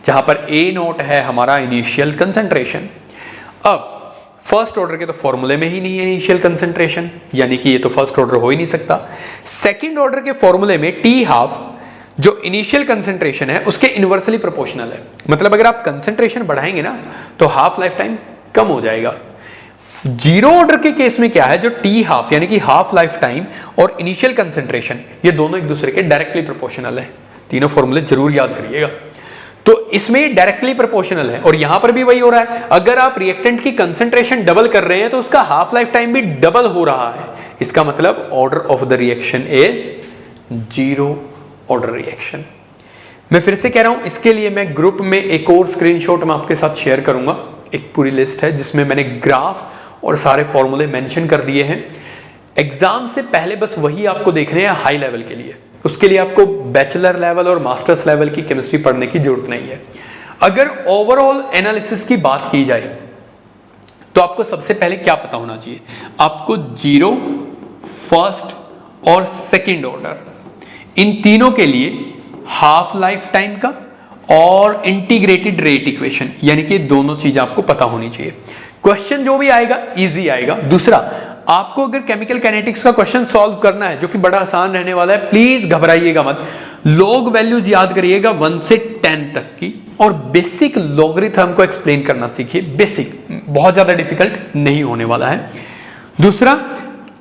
जहां पर a नॉट है हमारा इनिशियल कंसंट्रेशन। अब फर्स्ट ऑर्डर के तो फॉर्मूले में ही नहीं है इनिशियल कंसंट्रेशन, यानी कि ये तो फर्स्ट ऑर्डर हो ही नहीं सकता। सेकंड ऑर्डर के फॉर्मूले में टी हाफ जो इनिशियल कंसंट्रेशन है उसके इनवर्सली प्रोपोर्शनल है, मतलब अगर आप कंसंट्रेशन बढ़ाएंगे ना तो हाफ लाइफ टाइम कम हो जाएगा। जीरो ऑर्डर के केस में क्या है, जो टी हाफ यानी कि हाफ लाइफ टाइम और इनिशियल कंसंट्रेशन ये दोनों एक दूसरे के डायरेक्टली प्रोपोर्शनल है। तीनों फॉर्मूले जरूर याद करिएगा। तो इसमें डायरेक्टली प्रोपोर्शनल है और यहां पर भी वही हो रहा है। अगर आप रिएक्टेंट की कंसंट्रेशन डबल कर रहे हैं तो उसका हाफ लाइफ टाइम भी डबल हो रहा है। इसका मतलब order of the reaction is zero order reaction. मैं फिर से कह रहा हूं, इसके लिए मैं ग्रुप में एक और स्क्रीनशॉट मैं आपके साथ शेयर करूंगा। एक पूरी लिस्ट है जिसमें मैंने ग्राफ और सारे फॉर्मूले मेंशन कर दिए हैं। एग्जाम से पहले बस वही आपको देखने हैं हाई लेवल के लिए, उसके लिए आपको बैचलर लेवल और मास्टर्स लेवल की केमिस्ट्री पढ़ने की जरूरत नहीं है। अगर ओवरऑल एनालिसिस की बात की जाए तो आपको सबसे पहले क्या पता होना चाहिए? आपको जीरो, फर्स्ट और सेकंड ऑर्डर, इन तीनों के लिए हाफ लाइफ टाइम का और इंटीग्रेटेड रेट इक्वेशन, यानी कि दोनों चीजें आपको पता होनी चाहिए। क्वेश्चन जो भी आएगा इजी आएगा। दूसरा, आपको अगर केमिकल काइनेटिक्स का क्वेश्चन सॉल्व करना है जो कि बड़ा आसान रहने वाला है, प्लीज घबराइएगा मत। लॉग वैल्यूज याद करिएगा 1 से 10 तक की, और बेसिक लॉगरिथम को एक्सप्लेन करना सीखिए। बेसिक, बहुत ज्यादा डिफिकल्ट नहीं होने वाला है। दूसरा,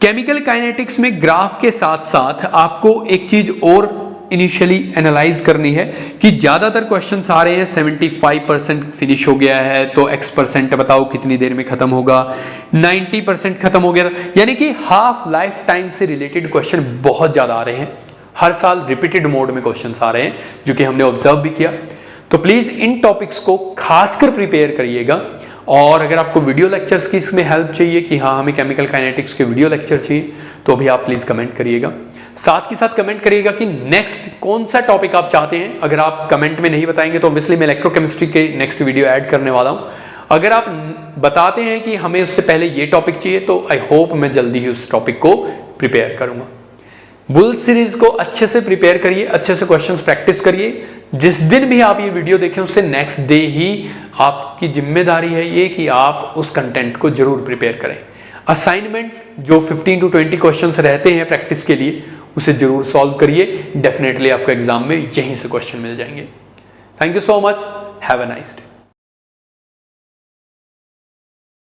केमिकल काइनेटिक्स में ग्राफ के साथ साथ आपको एक चीज और इनिशियली एनालाइज करनी है कि ज्यादातर क्वेश्चंस आ रहे हैं 75% फिनिश हो गया है तो x% बताओ कितनी देर में खत्म होगा, 90% खत्म हो गया, यानी कि हाफ लाइफ टाइम से रिलेटेड क्वेश्चन बहुत ज्यादा आ रहे हैं। हर साल रिपीटेड मोड में क्वेश्चंस आ रहे हैं जो कि हमने ऑब्जर्व भी किया। तो प्लीज इन टॉपिक्स को खासकर प्रिपेयर करिएगा। और अगर आपको वीडियो लेक्चर्स की इसमें हेल्प चाहिए कि हाँ हमें केमिकल काइनेटिक्स के वीडियो लेक्चर चाहिए, तो भी आप प्लीज कमेंट करिएगा। साथ के साथ कमेंट करिएगा कि नेक्स्ट कौन सा टॉपिक आप चाहते हैं। अगर आप कमेंट में नहीं बताएंगे तो ऑब्वियसली मैं इलेक्ट्रोकेमिस्ट्री के नेक्स्ट वीडियो ऐड करने वाला हूं। अगर आप बताते हैं कि हमें उससे पहले ये टॉपिक चाहिए तो आई होप मैं जल्दी ही उस टॉपिक को प्रिपेयर करूंगा। बुल सीरीज को अच्छे से प्रिपेयर करिए, अच्छे से क्वेश्चंस प्रैक्टिस करिए। जिस दिन भी आप ये वीडियो देखें उससे नेक्स्ट डे ही आपकी जिम्मेदारी है ये कि आप उस कंटेंट को जरूर प्रिपेयर करें। असाइनमेंट जो 15 to 20 क्वेश्चंस रहते हैं प्रैक्टिस के लिए, उसे जरूर सॉल्व करिए। डेफिनेटली आपको एग्जाम में यहीं से क्वेश्चन मिल जाएंगे। Thank you so much, have a nice day.